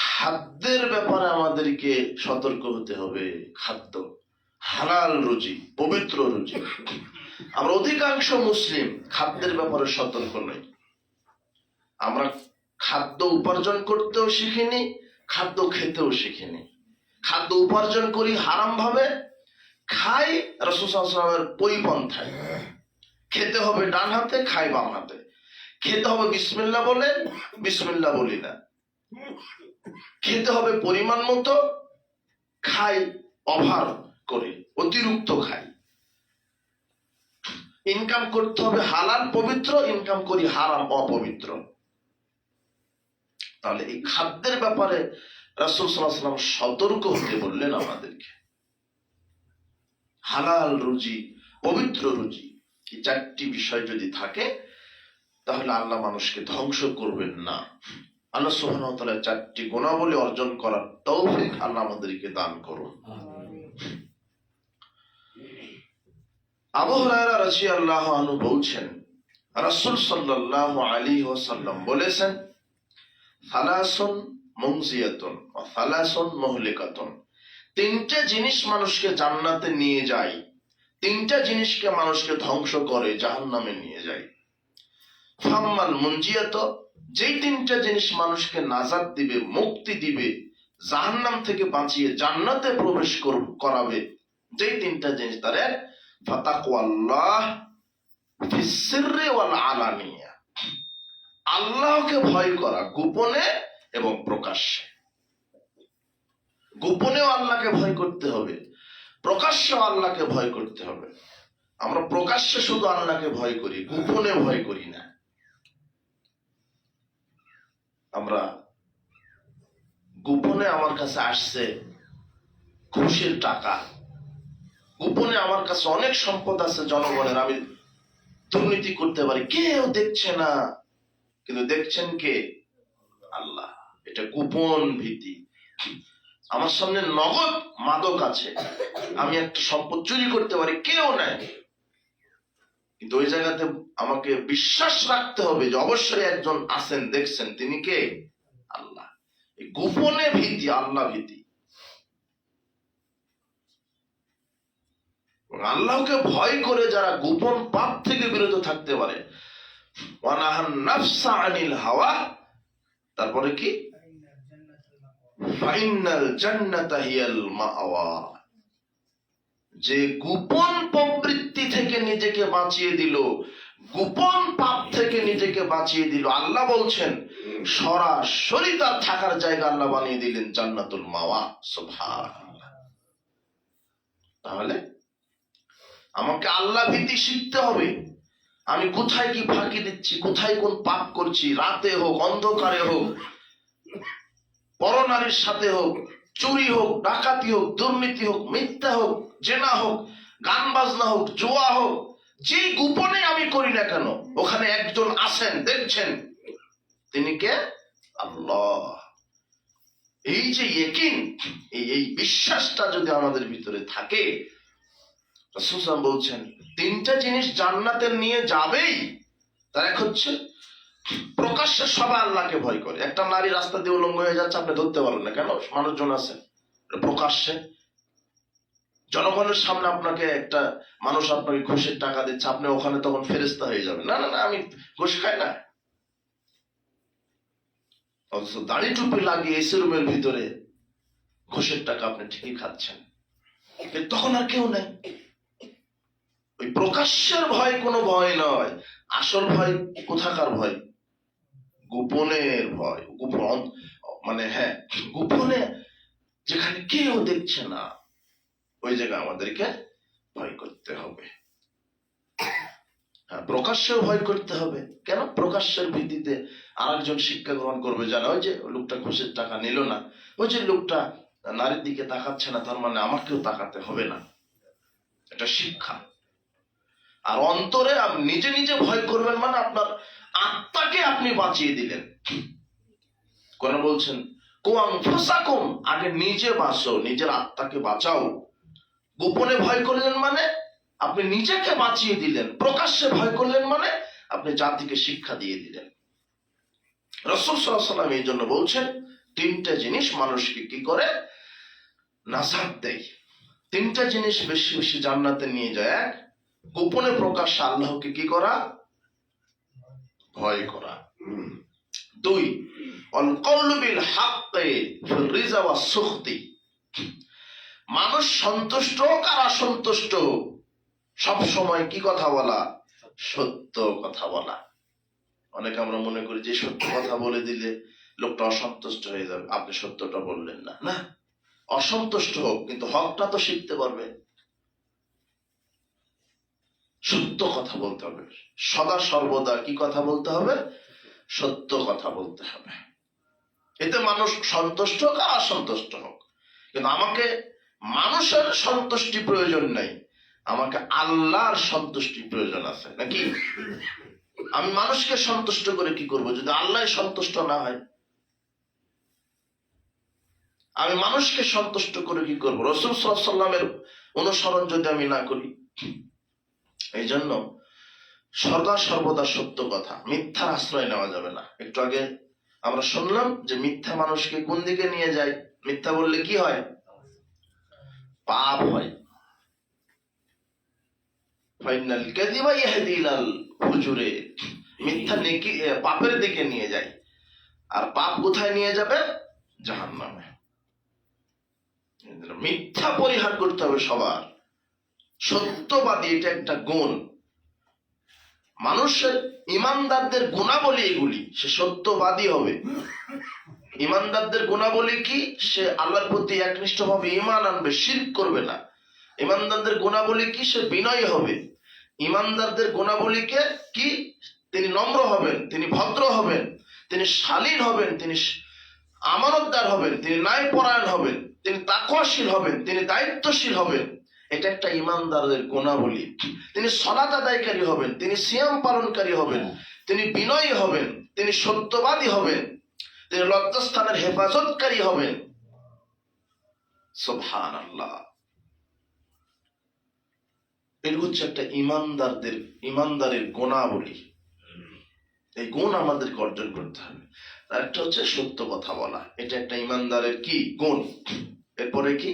খাদ্যের ব্যাপারে আমাদেরকে সতর্ক হতে হবে। খাদ্য হালাল রুজি, পবিত্র রুজি। আমরা অধিকাংশ মুসলিম খাদ্যের ব্যাপারে সতর্ক নই। আমরা খাদ্য উপার্জন করতেও শিখিনি, খাদ্য খেতেও শিখিনি। খাদ্য উপার্জন করি হারাম ভাবে, খাই রাসূল সাল্লাল্লাহু আলাইহি ওয়াসাল্লামের পরিপন্থায়। খেতে হবে ডান হাতে, খাই বাম হাতে। খেতে হবে বিসমিল্লাহ বলে, বিসমিল্লাহ বলি না। খেতে হবে পরিমাণ মতো, খাই ওভার করে, অতিরিক্ত খাই। ইনকাম করতে হবে হালাল পবিত্র, ইনকাম করি হারাম অপবিত্র। তাহলে এই খাদ্যের ব্যাপারে রাসূল সাল্লাল্লাহু আলাইহি ওয়াসাল্লাম সতর্ক হতে বললেন আমাদেরকে। হালাল রুজি, পবিত্র রুজি, এই 4টি বিষয় যদি থাকে তাহলে আল্লাহ মানুষকে ধ্বংস করবেন না। আল্লাহ সুবহানাহু ওয়া তাআলা 4টি গুণাবলী অর্জন করার তৌফিক আল্লাহ আমাদেরকে দান করুন। আবু হুরায়রা রাদিয়াল্লাহু আনহু বলছেন, রাসূল সাল্লাল্লাহু আলাইহি ওয়াসাল্লাম বলেছেন, সালাসুন মুনজিয়াতুন ওয়া সালাসুন মুহলিকাতুন, 3টে জিনিস মানুষকে জান্নাতে নিয়ে যায়, 3টা জিনিসকে মানুষকে ধ্বংস করে, জাহান্নামে নিয়ে যায়। ফাম্মাল মুনজিয়াত, যেই 3টা জিনিস মানুষকে নাজাত দিবে, মুক্তি দিবে, জাহান্নাম থেকে বাঁচিয়ে জান্নাতে প্রবেশ করাবে, যেই 3টা জিনিস, তার এক ফাতাকওয়াল্লাহ ফিস সিররি ওয়াল আলানিয়া, আল্লাহকে ভয় করা গোপনে এবং প্রকাশ্যে। গোপনেও আল্লাহকে ভয় করতে হবে, প্রকাশ্যেও আল্লাহকে ভয় করতে হবে। আমরা প্রকাশ্যে শুধু আল্লাহকে ভয় করি, গোপনে ভয় করি না। আমরা গোপনে আমার কাছে আসছে ঘুষের টাকা, গোপনে আমার কাছে অনেক সম্পদ আছে জনগণের, আমি দুর্নীতি করতে পারি, কেউ দেখছে না, কিন্তু দেখছেন কে? আল্লাহ। এটা গোপন ভীতি। আমার সামনে নগদ মাদক আছে, আমি একটা সম্পদ চুরি করতে পারি, কেউ নাই, কিন্তু ওই জায়গাতে আমাকে বিশ্বাস রাখতে হবে যে অবশ্যই একজন আছেন, দেখছেন, তিনি কে? আল্লাহ। এই গোপনে ভীতি, আল্লাহ ভীতি। আল্লাহকে ভয় করে যারা গোপন পাপ থেকে বিরত থাকতে পারে, ওয়ানাহান নাফসা আনিল হাওয়া, তারপরে কি? ফাইনাল জান্নাতা হিয়াল মাওয়া, যে গোপন প্রবৃত্তি থেকে নিজেকে বাঁচিয়ে দিল, গোপন পাপ থেকে নিজেকে বাঁচিয়ে দিল, আল্লাহ বলছেন সরাসরি তার থাকার জায়গা আল্লাহ বানিয়ে দিলেন জান্নাতুল মাওয়া। সুবহানাল্লাহ। তাহলে আমাকে আল্লাহ ভীতি শিখতে হবে। আমি কোথায় কি ফাঁকি দিচ্ছি, কোথায় কোন পাপ করছি, রাতে হোক, অন্ধকারে হোক, পরনারীর সাথে হোক, চুরি হোক, ডাকাতি হোক, দুর্নীতি হোক, মিথ্যা হোক, জেনা হোক, গান বাজনা হোক, জুয়া হোক, যে গোপনে আমি করি না কেন, ওখানে একজন আছেন, দেখছেন, তিনি কে? আল্লাহ। এই যে ইয়াকিন, এই বিশ্বাসটা যদি আমাদের ভিতরে থাকে, রাসূল সাল্লাল্লাহু আলাইহি ওয়াসাল্লাম বলছেন 3টা জিনিস জান্নাতে নিয়ে যাবেই। তার এক হচ্ছে প্রকাশ্যে সবাই আল্লাহকে ভয় করে। একটা নারী রাস্তা দিয়ে উলঙ্গ হয়ে যাচ্ছে, আপনি ধরতে পারেন না, কেন? মানুষজন আছে। প্রকাশ্যে জনগণের সামনে আপনাকে একটা মানুষ আপনাকে ঘুষের টাকা দিচ্ছে, আপনি ওখানে তখন ফেরেশতা হয়ে যাবেন, না না না আমি ঘুষ খাই না। অথচ দাড়ি টুপি লাগিয়ে এসি রুমের ভিতরে ঘুষের টাকা আপনি ঠিকই খাচ্ছেন, তখন আর কেউ নেই। ওই প্রকাশ্যের ভয় কোনো ভয় নয়, আসল ভয় কোথাকার ভয়? গোপনের ভয়। গোপন মানে হ্যাঁ, গোপনে যেখানে কেউ দেখছে না, ওই জায়গায় আমাদেরকে ভয় করতে হবে। হ্যাঁ, প্রকাশ্যেও ভয় করতে হবে। কেন? প্রকাশ্যের ভিত্তিতে আরেকজন শিক্ষা গ্রহণ করবে, জানা ওই যে লোকটা ঘুষের টাকা নিল না, ওই যে লোকটা নারীর দিকে তাকাচ্ছে না, তার মানে আমাকেও তাকাতে হবে না, এটা শিক্ষা। আর অন্তরে আপনি নিজে নিজে ভয় করবেন মানে আপনার আত্মাকে আপনি বাঁচিয়ে দিলেন। কোন বলছেন কোয়াং ফাসাকুম, আগে নিজে বাঁচো, নিজের আত্মাকে বাঁচাও। গোপনে ভয় করলেন মানে আপনি নিজেকে বাঁচিয়ে দিলেন, প্রকাশ্যে ভয় করলেন মানে আপনি জাতিকে শিক্ষা দিয়ে দিলেন। রাসূল সাল্লাল্লাহু আলাইহি ওয়াসাল্লাম এই জন্য বলছেন, তিনটা জিনিস মানুষকে কি করে? নাজাত দেয়। তিনটা জিনিস বেশি বেশি জান্নাতে নিয়ে যায়। এক, গোপনে প্রকাশ্যে আল্লাহকে কি করা? ভয় করা। দুই, আল কওলু বিল হাক্কি ফিল রিজা ওয়াস সুখতি, মানুষ সন্তুষ্ট হোক আর অসন্তুষ্ট হোক, সব সময় কি কথা বলা? সত্য কথা বলা। অনেকে আমরা মনে করি যে সত্য কথা বলে দিলে লোকটা অসন্তুষ্ট হয়ে যাবে, আপনি সত্যটা বললেন না। না, অসন্তুষ্ট হোক কিন্তু হকটা তো শিখতে পারবে। সত্য কথা বলতে হবে, সদা সর্বদা কি কথা বলতে হবে? সত্য কথা বলতে হবে। এতে মানুষ সন্তুষ্ট হোক আর অসন্তুষ্ট হোক। কিন্তু আমাকে মানুষের সন্তুষ্টি প্রয়োজন নাই, আমাকে আল্লাহর সন্তুষ্টি প্রয়োজন আছে, নাকি? আমি মানুষকে সন্তুষ্ট করে কি করব যদি আল্লাহ সন্তুষ্ট না হয়? আমি মানুষকে সন্তুষ্ট করে কি করব রাসূল সাল্লাল্লাহু আলাইহি ওয়াসাল্লামের অনুসরণ যদি আমি না করি? এই জন্য সদা সর্বদা সত্য কথা, মিথ্যার আশ্রয় নেওয়া যাবে না। একটু আগে আমরা শুনলাম যে মিথ্যা মানুষকে কোন দিকে নিয়ে যায়? মিথ্যা বললে কি হয়? পাপ হয়। ফাইনাল কাযিবা ইয়াহদি ইলাল ফুজুরে, মিথ্যা নেকি পাপের দিকে নিয়ে যায়। আর পাপ কোথায় নিয়ে যাবে? জাহান্নামে। মিথ্যা পরিহার করতে হবে সবার। সত্যবাদী এটা একটা গুণ। মানুষের ইমানদারদের গুণাবলী এগুলি, সে সত্যবাদী হবে। ইমানদারদের গুণাবলী কি? সে আল্লাহর প্রতি একনিষ্ঠভাবে ঈমান আনবে, শিরক করবে না। ইমানদারদের গুণাবলী কি? সে বিনয়ী হবে। ইমানদারদের গুণাবলীকে কি? তিনি নম্র হবেন, তিনি ভদ্র হবেন, তিনি শালীন হবেন, তিনি আমানতদার হবেন, তিনি ন্যায়পরায়ণ হবেন, তিনি তাকওয়াশীল হবেন, তিনি দায়িত্বশীল হবেন। এটা একটা ইমানদারের গুণাবলী। তিনি সালাত আদায়কারী হবেন, তিনি সিয়াম পালনকারী হবেন, তিনি বিনয়ী হবেন, তিনি সত্যবাদী হবেন, তিনি লজ্জাস্থানের হেফাজতকারী হবেন। সুবহানাল্লাহ। এটা হচ্ছে একটা ইমানদারের গুণাবলী। এই গুণ আমাদেরকে অর্জন করতে হবে। আর একটা হচ্ছে সত্য কথা বলা, এটা একটা ইমানদারের কি গুণ। এরপরে কি?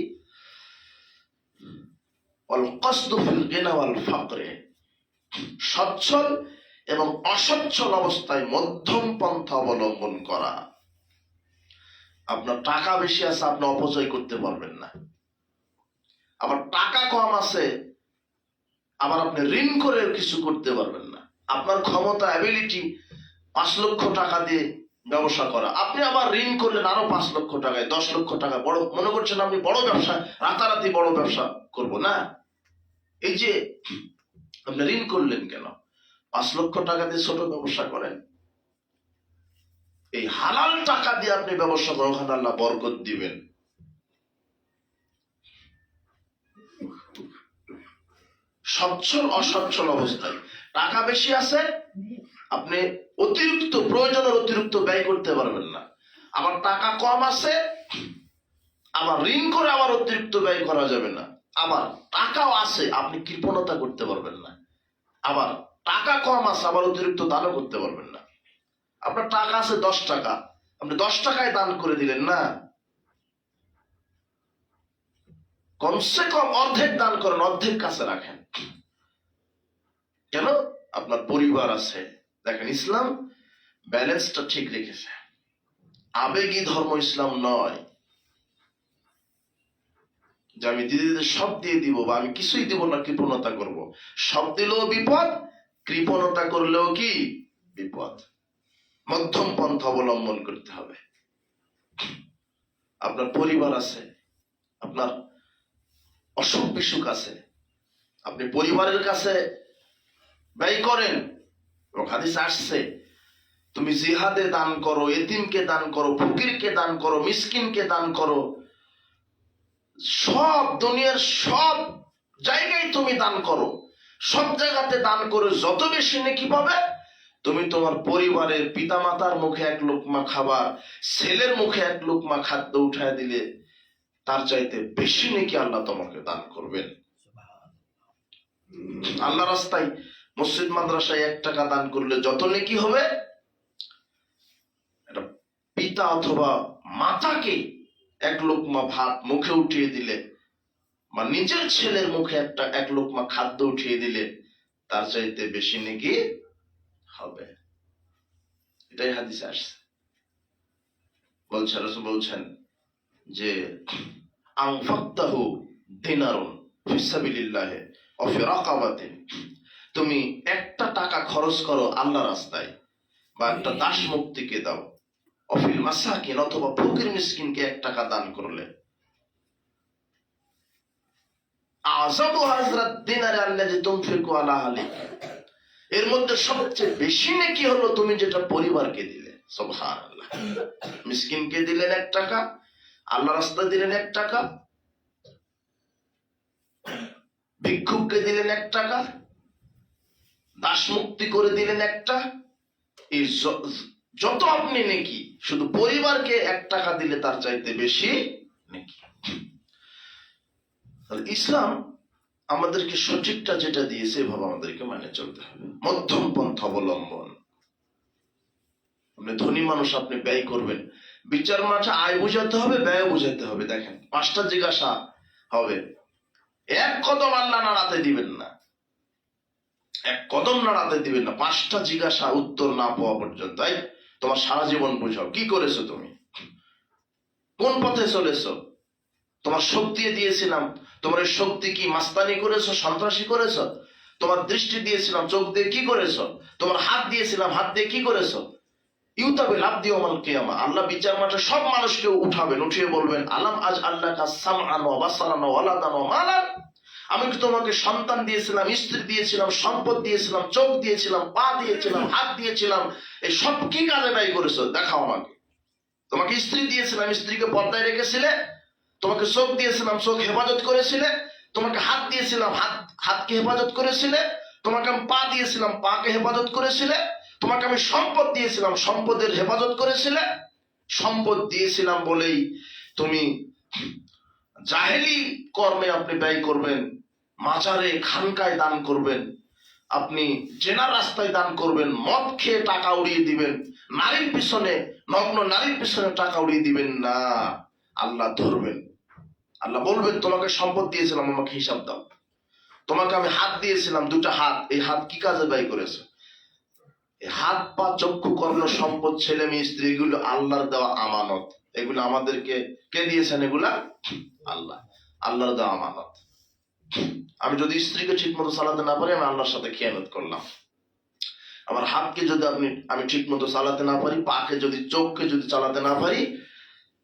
আল কসদু ফিল গিনা ওয়াল ফাকরে, সচ্ছল এবং অসচ্ছল অবস্থায় মধ্যম পন্থা অবলম্বন করা। আপনার টাকা বেশি আছে, আপনি অপচয় করতে পারবেন না। আবার টাকা কম আছে, আবার আপনি ঋণ করে কিছু করতে পারবেন না। আপনার ক্ষমতা, অ্যাবিলিটি 5 লক্ষ টাকা দিয়ে ব্যবসা করা, আপনি আবার ঋণ করলেন আরো 5 লক্ষ টাকায়, 10 লক্ষ টাকা বড় মনে করছেন আপনি বড় ব্যবসা, রাতারাতি বড় ব্যবসা করব না। এই যে আপনি ঋণ করলেন কেন? 5 লক্ষ টাকা দিয়ে ছোট ব্যবসা করেন। এই হালাল টাকা দিয়ে আপনি ব্যবসা করেন, ওখানে আল্লাহ বরকত দিবেন। সচ্ছল অসচ্ছল অবস্থায়, টাকা বেশি আছে, আপনি অতিরিক্ত প্রয়োজনের অতিরিক্ত ব্যয় করতে পারবেন না। আবার টাকা কম আছে, আবার ঋণ করে আবার অতিরিক্ত ব্যয় করা যাবে না। আবার টাকাও আছে, আপনি কৃপণতা করতে পারবেন না। আবার টাকা কম আছে, আবার অতিরিক্ত দানও করতে পারবেন না। আপনার টাকা আছে 10 টাকা, আপনি 10 টাকায় দান করে দিলেন না, কমসে কম অর্ধেক দান করেন, অর্ধেক কাছে রাখেন। কেন? আপনার পরিবার আছে। দেখেন, ইসলাম ব্যালেন্সটা ঠিক রেখেছে। আবেগী ধর্ম ইসলাম নয় যে আমি দিদি দিদি সব দিয়ে দিব বা আমি কিছুই দিব না, কৃপণতা করব। সব দিলেও বিপদ, কৃপণতা করলেও কি বিপদ। মধ্যম পন্থা অবলম্বন করতে হবে। আপনার পরিবার আছে, আপনার অসুখ বিসুখ আছে, আপনি পরিবারের কাছে ব্যয় করেন। হাদিসে আসছে, তুমি জিহাদে দান করো, এতিমকে দান করো, ফকিরকে দান করো, মিসকিনকে দান করো, সব দুনিয়ার সব জায়গায় তুমি দান করো। সব জায়গাতে দান করে যত বেশি নেকি পাবে, তুমি তোমার পরিবারের পিতামাতার মুখে 1 লোকমা খাবার, ছেলের মুখে 1 লোকমা খাদ্য উঠায় দিলে তার চাইতে বেশি নেকি আল্লাহ তোমাকে দান করবেন। আল্লাহ রাস্তায় মসজিদ মাদ্রাসায় 1 টাকা দান করলে যত নেকি হবে, এটা পিতা অথবা মাতাকে 1 লোকমা ভাত মুখে উঠিয়ে দিলে বা নিজের ছেলের মুখে 1 লোকমা খাদ্য উঠিয়ে দিলে তার চাইতে বেশি নেকি হবে। এটাই হাদিসে আসছে। রাসূল বলছেন যে আনফাকতাহু দিনারুন ফিসাবিলিল্লাহ ওয়া ফি রাকাবাতিন, তুমি 1টা টাকা খরচ করো আল্লাহর রাস্তায় বা একটা দাস মুক্তিকে দাও, অফিল মাসাকিন অথবা ফকির মিসকিনকে 1 টাকা দান করলে, আযাবু হাযরাত দিনার আল্লাযী তুনফিকু আলা আহলিক, এর মধ্যে সবচেয়ে বেশি নেকি হলো তুমি যেটা পরিবারকে দিলে। সুবহানাল্লাহ। মিসকিনকে দিলেন 1 টাকা, আল্লাহর রাস্তায় দিলেন 1 টাকা, ভিক্ষুককে দিলেন 1 টাকা, দাস মুক্তি করে দিলেন 1টা, এই যত আপনি নেকি, শুধু পরিবারকে 1 টাকা দিলে তার চাইতে বেশি নেকি। ইসলাম আমাদেরকে সঠিকটা যেটা দিয়েছে এভাবে আমাদেরকে মানে চলতে হবে, মধ্যম পন্থা অবলম্বন। আপনি ধনী মানুষ, আপনি ব্যয় করবেন, বিচার মাঠে আয় বুঝাতে হবে, ব্যয় বুঝাতে হবে। দেখেন 5টা জিজ্ঞাসা হবে, 1 কদম আল্লাহ নাড়াতে দিবেন না, 1 কদম নাড়াতে দিবেন না 5টা জিজ্ঞাসা উত্তর না পাওয়া পর্যন্ত। তাই তোমার সারা জীবন বুঝাও, কি করেছো তুমি, কোন পথে চলেছো, তোমার শক্তি দিয়েছিলাম, তোমার এই শক্তি কি মাস্তানি করেছো, সন্ত্রাসী করেছো, তোমার দৃষ্টি দিয়েছিলাম, চোখ দিয়ে কি করেছো, তোমার হাত দিয়েছিলাম, হাত দিয়ে কি করেছো। ইউতাবে লাভ দিও মাল কিয়ামা, আল্লাহ বিচার মাঠে সব মানুষকে উঠাবেন, উঠিয়ে বলবেন আলাম আজ আল্লাহ কা সামআন ওয়া বাসারান ওয়া ওয়ালাদান ওয়া মালান, আমি কি তোমাকে সন্তান দিয়েছিলাম, স্ত্রী দিয়েছিলাম, সম্পদ দিয়েছিলাম, চোখ দিয়েছিলাম, পা দিয়েছিলাম, হাত দিয়েছিলাম, এই সব কি কাজে ব্যয় করেছো দেখাও আমাকে। তোমাকে স্ত্রী দিয়েছিলাম, স্ত্রীকে পর্দায় রেখেছিলে, তোমাকে চোখ দিয়েছিলাম, চোখ হেফাজত করেছিলে, তোমাকে হাত দিয়েছিলাম, হাতকে হেফাজত করেছিলে, তোমাকে আমি পা দিয়েছিলাম, পাকে হেফাজত করেছিলে, তোমাকে আমি সম্পদ দিয়েছিলাম, সম্পদের হেফাজত করেছিলে। সম্পদ দিয়েছিলাম বলেই তুমি জাহেলি কর্মে আপনি ব্যয় করবেন, মাজারে খানকায় দান করবেন, আপনি জেনার রাস্তায় দান করবেন, মদ খেয়ে টাকা উড়িয়ে দিবেন, নারীর পিছনে, নগ্ন নারীর পিছনে টাকা উড়িয়ে দিবেন না। আল্লাহ ধরবেন, আল্লাহ বলবেন তোমাকে সম্পদ দিয়েছিলাম, আমাকে হিসাব দাও। তোমাকে আমি হাত দিয়েছিলাম, 2টা হাত, এই হাত কি কাজে ব্যয় করেছে। এই হাত, পা, চক্ষু, কর্ণ, সম্পদ, ছেলে মেয়ে, স্ত্রী, এগুলো আল্লাহর দেওয়া আমানত। এগুলো আমাদেরকে কে দিয়েছেন? এগুলা আল্লাহ, আল্লাহর দেওয়া আমানত। আমি যদি স্ত্রীকে ঠিক মতো চালাতে না পারি, আমি আল্লাহর সাথে খেয়ানত করলাম। আমার হাতকে যদি আমি ঠিক মতো চালাতে না পারি, পাকে যদি, চোখকে যদি চালাতে না পারি,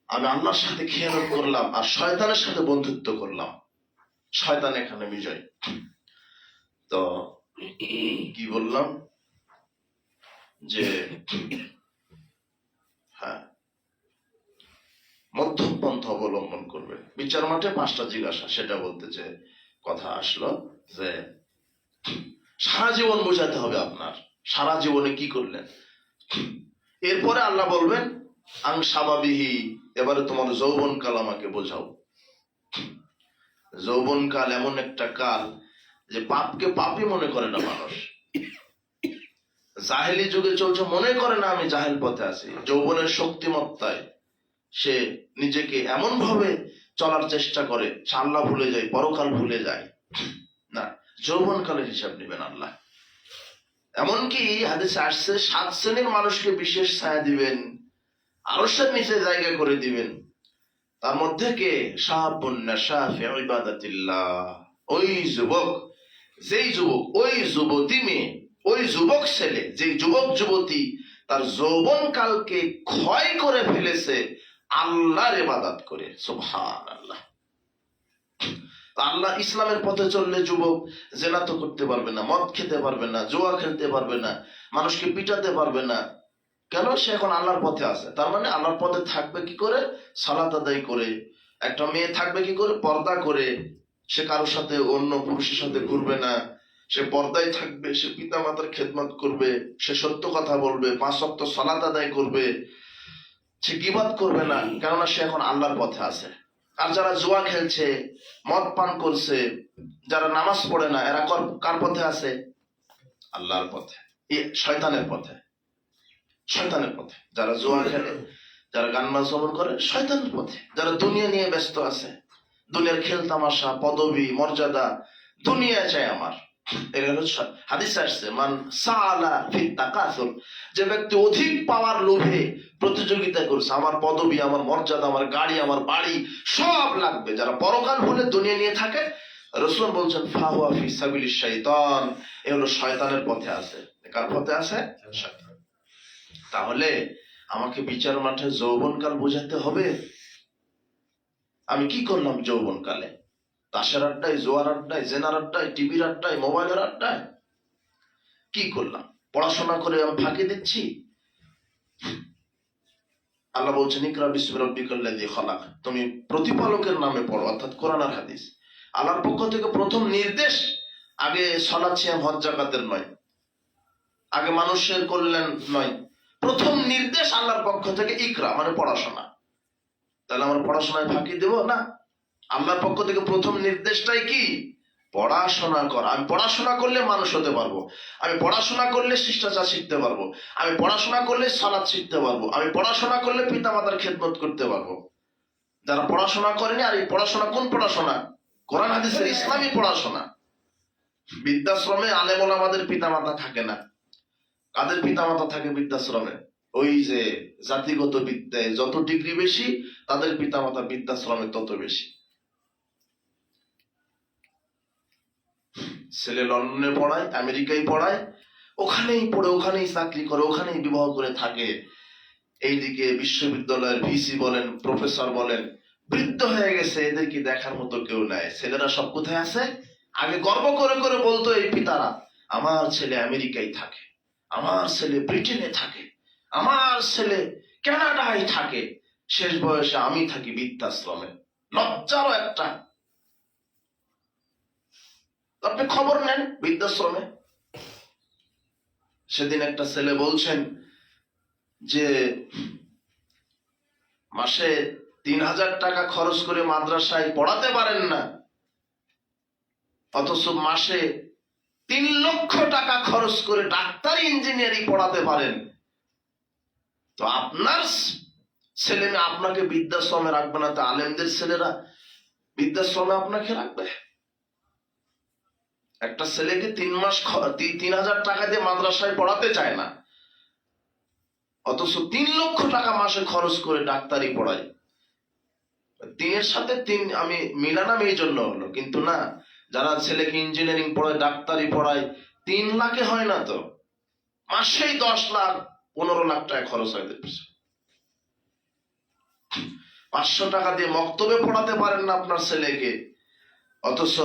আমি আল্লাহর সাথে খেয়ানত করলাম আর শয়তানের সাথে বন্ধুত্ব করলাম। শয়তান এখানে বিজয়। তো কি বললাম যে হ্যাঁ, মধ্যম পন্থা অবলম্বন করবে। বিচার মাঠে 5টা জিজ্ঞাসা, সেটা বলতে যে কথা আসলো যে সারা জীবন বোঝাতে হবে আপনার, সারা জীবনে কি করলেন। এরপরে আল্লাহ বলবেন আং সাবাবিহি, এবারে তোমার যৌবন কাল আমাকে বোঝাও। যৌবন কাল এমন একটা কাল যে পাপকে পাপই মনে করে না মানুষ। জাহেলি যুগে চলছে, মনে করে না আমি জাহেল পথে আছি। যৌবনের শক্তিমত্তায় সে নিজেকে এমন ভাবে চলার চেষ্টা করে, আল্লাহ ভুলে যায়, পরকাল ভুলে যায়। না, যৌবন কালের হিসাব নেবেন আল্লাহ। এমনকি হাদিসে আসছে 7 শ্রেণীর মানুষকে বিশেষ ছায়া দিবেন, আরশের নিচে জায়গা করে দিবেন। তার মধ্যে কে? শাহাবুন নাশা ফি ইবাদাতিল্লাহ, ওই যুবক, যেই যুবক, ওই যুবতী মেয়ে, ওই যুবক ছেলে, যেই যুবক যুবতী তার যৌবন কালকে ক্ষয় করে ফেলেছে আল্লাহর ইবাদত করে। সুবহানাল্লাহ। আল্লাহ ইসলামের পথে চললে যুবক জেনা তো করতে পারবে না, মদ খেতে পারবে না, জুয়া খেলতে পারবে না, মানুষকে পিটাতে পারবে না। কেন? সে এখন আল্লাহর পথে আছে। তার মানে আল্লাহর পথে থাকবে কি করে? সালাত আদায় করে। একটা মেয়ে থাকবে কি করে? পর্দা করে। সে কারোর সাথে, অন্য পুরুষের সাথে ঘুরবে না, সে পর্দায় থাকবে, সে পিতা মাতার খেদমত করবে, সে সত্য কথা বলবে, 5 ওয়াক্ত সালাত আদায় করবে, সে গীবত করবে না, কেননা সে এখন আল্লাহর পথে আছে। আর যারা জুয়া খেলছে, মদ পান করছে, যারা নামাজ পড়ে না, এরা কার পথে আছে? আল্লাহর পথে, শয়তানের পথে। শয়তানের পথে যারা জুয়া খেলে, যারা গান শ্রবণ করে, শয়তানের পথে। যারা দুনিয়া নিয়ে ব্যস্ত আছে, দুনিয়ার খেল তামাশা, পদবি, মর্যাদা, দুনিয়া চাই আমার, হাদিস আসছে মান সাআলা ফিত তাকাসুর, যে ব্যক্তি অধিক পাওয়ার লোভে প্রতিযোগিতা করছে, আমার পদবি, আমার মর্যাদা, আমার গাড়ি, আমার বাড়ি সব লাগবে, যারা পরকাল ভুলে দুনিয়া নিয়ে থাকে, রাসূল বলছেন ফাহুয়া ফি সাবিলিশ শাইতান, এ হলো শয়তানের পথে আছে। কার পথে আছে? শয়তান। তাহলে আমাকে বিচার মাঠে যৌবনকাল বোঝাতে হবে। আমি কি করলাম যৌবনকালে? তাসের আড্ডায়, জোয়ার আড্ডায়, জেনার আড্ডায়, টিভির আড্ডায়, মোবাইলের আড্ডায় কি করলাম? পড়াশোনা করে আমি ফাঁকি দিচ্ছি? আল্লাহ বলছেন ইকরা বিসমি রাব্বিকাল্লাযী খালাক, তুমি প্রতিপালকের নামে পড়ো, অর্থাৎ কোরআন আর হাদিস। আল্লাহর পক্ষ থেকে প্রথম নির্দেশ, আগে সালাত, সিয়াম, হজ, যাকাতের নয়, আগে মানুষের কল্যাণ নয়, প্রথম নির্দেশ আল্লাহর পক্ষ থেকে ইকরা, মানে পড়াশোনা। তাহলে আমরা পড়াশোনায় ফাঁকি দেব না? আল্লাহর পক্ষ থেকে প্রথম নির্দেশটাই কি? পড়াশোনা করা। আমি পড়াশোনা করলে মানুষ হতে পারবো, আমি পড়াশোনা করলে শিষ্টাচার শিখতে পারবো, আমি পড়াশোনা করলে সালাত শিখতে পারবো, আমি পড়াশোনা করলে পিতা মাতার খেদমত করতে পারবো। যারা পড়াশোনা করেনি, আর এই পড়াশোনা কোন পড়াশোনা? কোরআন হাদিসের ইসলামী পড়াশোনা। বৃদ্ধাশ্রমে আলেম ওলামাদের পিতা মাতা থাকে না। কাদের পিতা মাতা থাকে বৃদ্ধাশ্রমে? ওই যে জাতিগত বিদ্যায় যত ডিগ্রি বেশি, তাদের পিতা মাতা বৃদ্ধাশ্রমে তত বেশি। ছেলে লন্ডনে পড়ায়, আমেরিকায় পড়ায়, ওখানেই পড়ে, ওখানেই চাকরি করে, ওখানেই বিবাহ করে থাকে। এইদিকে বিশ্ববিদ্যালয়ের ভিসি বলেন, প্রফেসর বলেন, বৃদ্ধ হয়ে গেছে, এদেরকে দেখার মতো কেউ নাই। ছেলেরা সব কোথায় আছে? আগে গর্ব করে করে বলতো এই পিতারা, আমার ছেলে আমেরিকায় থাকে, আমার ছেলে ব্রিটেনে থাকে, আমার ছেলে কানাডায় থাকে, শেষ বয়সে আমি থাকি বৃদ্ধাশ্রমে। লজ্জারও একটা। আপনি খবর নেন বৃদ্ধাশ্রমে। সেদিন একটা ছেলে বলছেন যে মাসে ৩,০০০ টাকা খরচ করে মাদ্রাসায় পড়াতে পারেন না, অথচ মাসে ৩,০০,০০০ টাকা খরচ করে ডাক্তারি, ইঞ্জিনিয়ারিং পড়াতে পারেন। তো আপনার ছেলে মেয়ে আপনাকে বৃদ্ধাশ্রমে রাখবে না, তো আলেমদের ছেলেরা বৃদ্ধাশ্রমে আপনাকে রাখবে? একটা ছেলেকে ৩,০০০ টাকা দিয়ে মাদ্রাসায় পড়াতে চায় না, অথচ ৩,০০,০০০ টাকা মাসে খরচ করে ডাক্তারি পড়ায়। তিনের সাথে তিন আমি মিলানাম এই জন্য হলো, কিন্তু না, যারা ছেলেকে ইঞ্জিনিয়ারিং পড়ায়, ডাক্তারি পড়ায়, ৩ লাখে হয় না তো, মাসেই ১০ লাখ ১৫ লাখ টাকা খরচ হয়। ৫০০ টাকা দিয়ে মক্তবে পড়াতে পারেন না আপনার ছেলেকে, অথচ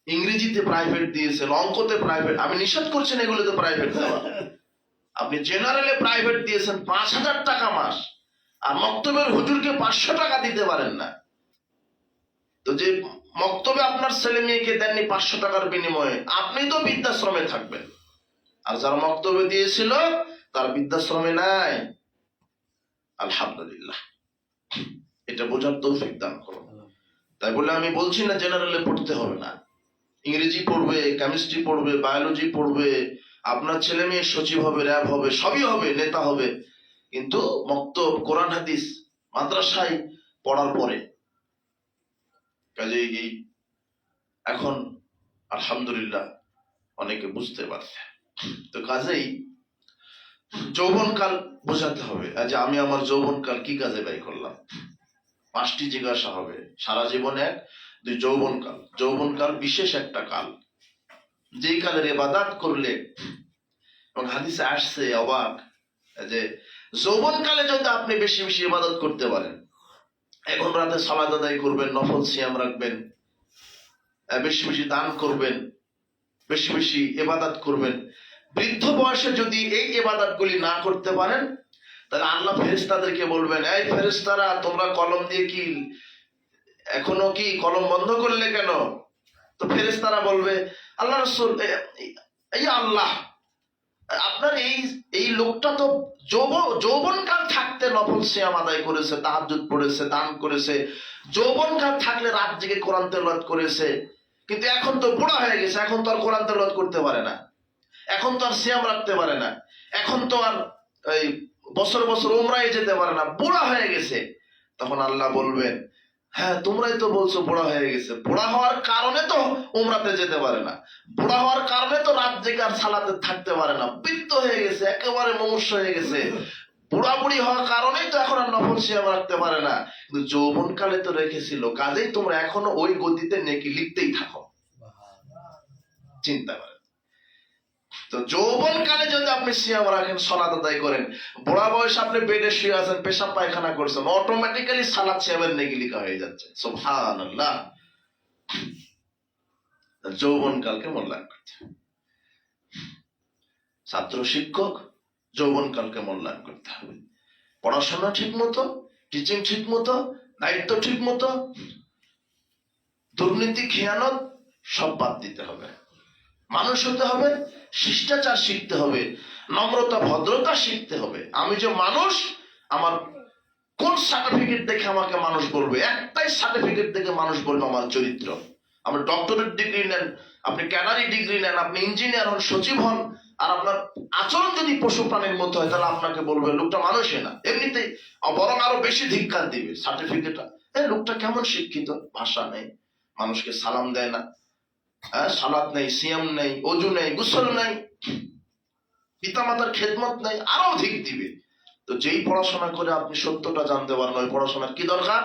ইংরেজিতে প্রাইভেট দিয়েছেন, অঙ্কতে প্রাইভেট, আমি নিষেধ করছেন এগুলোতে প্রাইভেট দেওয়া, আপনি জেনারেলে প্রাইভেট দিয়েছেন ৫,০০০ টাকা মাস, আর মক্তবের হুজুরকে ৫০০ টাকা দিতে পারেন না। তো যে মক্তবে আপনার ছেলে মেয়েকে দেননি ৫০০ টাকার বিনিময়ে, আপনি তো বৃদ্ধাশ্রমে থাকবেন। আর যারা মক্তবে দিয়েছিল তার বৃদ্ধাশ্রমে নাই। আলহামদুলিল্লাহ, এটা বোঝার তৌফিক দান করুন। তাই বলে আমি বলছি না জেনারেলে পড়তে হবে না, ইংরেজি পড়বে, কেমিস্ট্রি পড়বে, বায়োলজি পড়বে, আপনার ছেলে মেয়ে সচিব হবে, র্যাব হবে, সবই হবে, নেতা হবে, কিন্তু মক্তব, কোরআন হাদিস মাদ্রাসায় পড়ার পরে। কাজেই এই এখন আলহামদুলিল্লাহ অনেকে বুঝতে পারছে। তো কাজেই যৌবনকাল বোঝাতে হবে, যে আমি আমার যৌবনকাল কি কাজে ব্যয় করলাম। 5টি জিজ্ঞাসা হবে সারা জীবনে। 2 যৌবনকাল। যৌবনকাল বিশেষ একটা কাল, যেই কালের ইবাদত করলে, এবং হাদিসে আসছে অবাক, যে যৌবনকালে যদি আপনি বেশি বেশি ইবাদত করতে পারেন, এখন রাতে সালাত আদায় করবেন, নফল সিয়াম রাখবেন, বেশি বেশি দান করবেন, বেশি বেশি ইবাদত করবেন, বৃদ্ধ বয়সে যদি এই ইবাদত গুলি না করতে পারেন, তাহলে আল্লাহ ফেরেশতাদেরকে বলবেন, এই ফেরেশতারা, তোমরা কলম দিয়ে কি এখনো কি কলম বন্ধ করলে কেন? তো ফেরেশতারা বলবে, আল্লাহ রাসূল, এই আল্লাহ, আপনার এই লোকটা তো যৌবনকাল থাকতে নফল সিয়াম আদায় করেছে, তাহাজ্জুদ পড়েছে, দান করেছে, যৌবনকাল থাকলে রাত জেগে কোরআন তেলাওয়াত করেছে, কিন্তু এখন তো বুড়া হয়ে গেছে, এখন তো আর কোরআন তেলাওয়াত করতে পারে না, এখন তো আর সিয়াম রাখতে পারে না, এখন তো আর এই বছর বছর উমরায় যেতে পারে না, বুড়া হয়ে গেছে। তখন আল্লাহ বলবেন, হ্যাঁ তোমরাই তো বলছো বুড়া হয়ে গেছে, বুড়া হওয়ার কারণে তো উমরাতে যেতে পারে না, বুড়া হওয়ার কারণে তো রাত জেগে আর সালাতে থাকতে পারে না, বৃদ্ধ হয়ে গেছে, একেবারে মুমূর্ষ হয়ে গেছে, বুড়া বুড়ি হওয়ার কারণেই তো এখন আর নফল সিয়াম রাখতে পারে না। কিন্তু যৌবন কালে তো রেখেছিল, কাজেই তোমরা এখনো ওই গতিতে নেকি লিখতেই থাকো। চিন্তা করেন তো, যৌবন কালে যদি আপনি সিয়াম রাখেন, সালাত আদায় করেন, বুড়া বয়সে আপনি বেডে শুয়ে আছেন, পেশাব পায়খানা করছেন, অটোমেটিক্যালি সালাত সিয়ামের নেকি লিখা হয়ে যাচ্ছে। সুবহানাল্লাহ। যৌবন কালকে মূল্যায়ন করতে হবে। ছাত্র শিক্ষক যৌবন কালকে মূল্যায়ন করতে হবে। পড়াশোনা ঠিক মতো, টিচিং ঠিক মতো, দায়িত্ব ঠিক মতো, দুর্নীতি খেয়ানত সব বাদ দিতে হবে। মানুষ হতে হবে, শিষ্টাচার শিখতে হবে, নম্রতা ভদ্রতা শিখতে হবে। আমি যে মানুষ, আমার কোন সার্টিফিকেট দেখে আমাকে মানুষ বলবে? একটাই সার্টিফিকেট দেখে মানুষ বলবে, আমার চরিত্র। আপনি ডক্টরেট ডিগ্রি নেন, আপনি ক্যাডারি ডিগ্রি নেন, আপনি ইঞ্জিনিয়ার হন, সচিব হন, আর আপনার আচরণ যদি পশু প্রাণীর মতো হয়, তাহলে আপনাকে বলবে লোকটা মানুষই না। এমনিতেই বরং আরো বেশি ধিক্কার দিবে সার্টিফিকেট, লোকটা কেমন শিক্ষিত, ভাষা নেই, মানুষকে সালাম দেয় না, সালাত নেই, সিয়াম নেই, অজু নেই, গোসল নেই, পিতামাতার খেদমত নেই, আরো অধিক দিবে। তো যেই পড়াশোনা করে আপনি সত্যটা জানতে পারেন, ওই পড়াশোনার কি দরকার?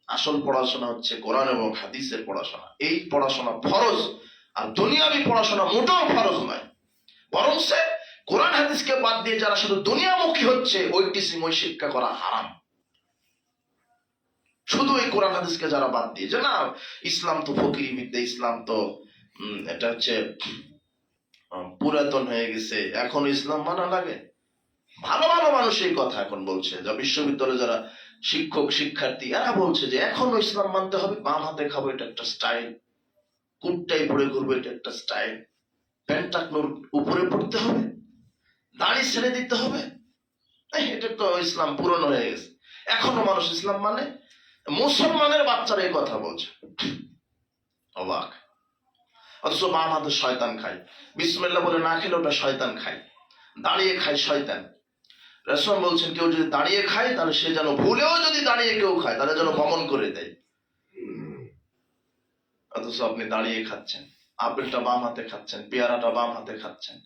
আসল পড়াশোনা হচ্ছে কোরআন এবং হাদিসের পড়াশোনা। এই পড়াশোনা ফরজ, আর দুনিয়াবি পড়াশোনা মোটেও ফরজ নয়। বরং সে কোরআন হাদিসকে বাদ দিয়ে যারা শুধু দুনিয়ামুখী হচ্ছে, ওই টিচিং, ওই শিক্ষা করা হারাম। শুধু এই কোরআন হাদিসকে যারা বাদ দিয়ে, যে না ইসলাম তো ফকিরি বিদ্যা, ইসলাম তো এটা হচ্ছে পুরাতন হয়ে গেছে, এখন ইসলাম মানা লাগে। ভালো ভালো মানুষ এই কথা এখন বলছে, যা বিশ্ববিদ্যালয়ে যারা শিক্ষক শিক্ষার্থী, এরা বলছে যে এখনো ইসলাম মানতে হবে, বাম হাতে খাবো এটা একটা স্টাইল, কুটটাই পরে ঘুরবো এটা একটা স্টাইল, প্যান্ট টাকনোর উপরে পড়তে হবে, দাড়ি ছেড়ে দিতে হবে, এটা তো ইসলাম পুরনো হয়ে গেছে, এখনো মানুষ ইসলাম মানে। মুসলমানের বাচ্চারা এই কথা বলছে, অবাক। অথচ বাম হাতে শয়তান খায়, বিসমিল্লাহ বলে না খেলে ওটা শয়তান খায়, দাঁড়িয়ে খায় শয়তান। রাসূল বলছেন কেউ যদি দাঁড়িয়ে খায়, তাহলে সে যেন ভুলেও যদি দাঁড়িয়ে কেউ খায়, তাহলে যেন বমন করে দেয়। অথচ আপনি দাঁড়িয়ে খাচ্ছেন, আপেলটা বাম হাতে খাচ্ছেন, পেয়ারাটা বাম হাতে খাচ্ছেন,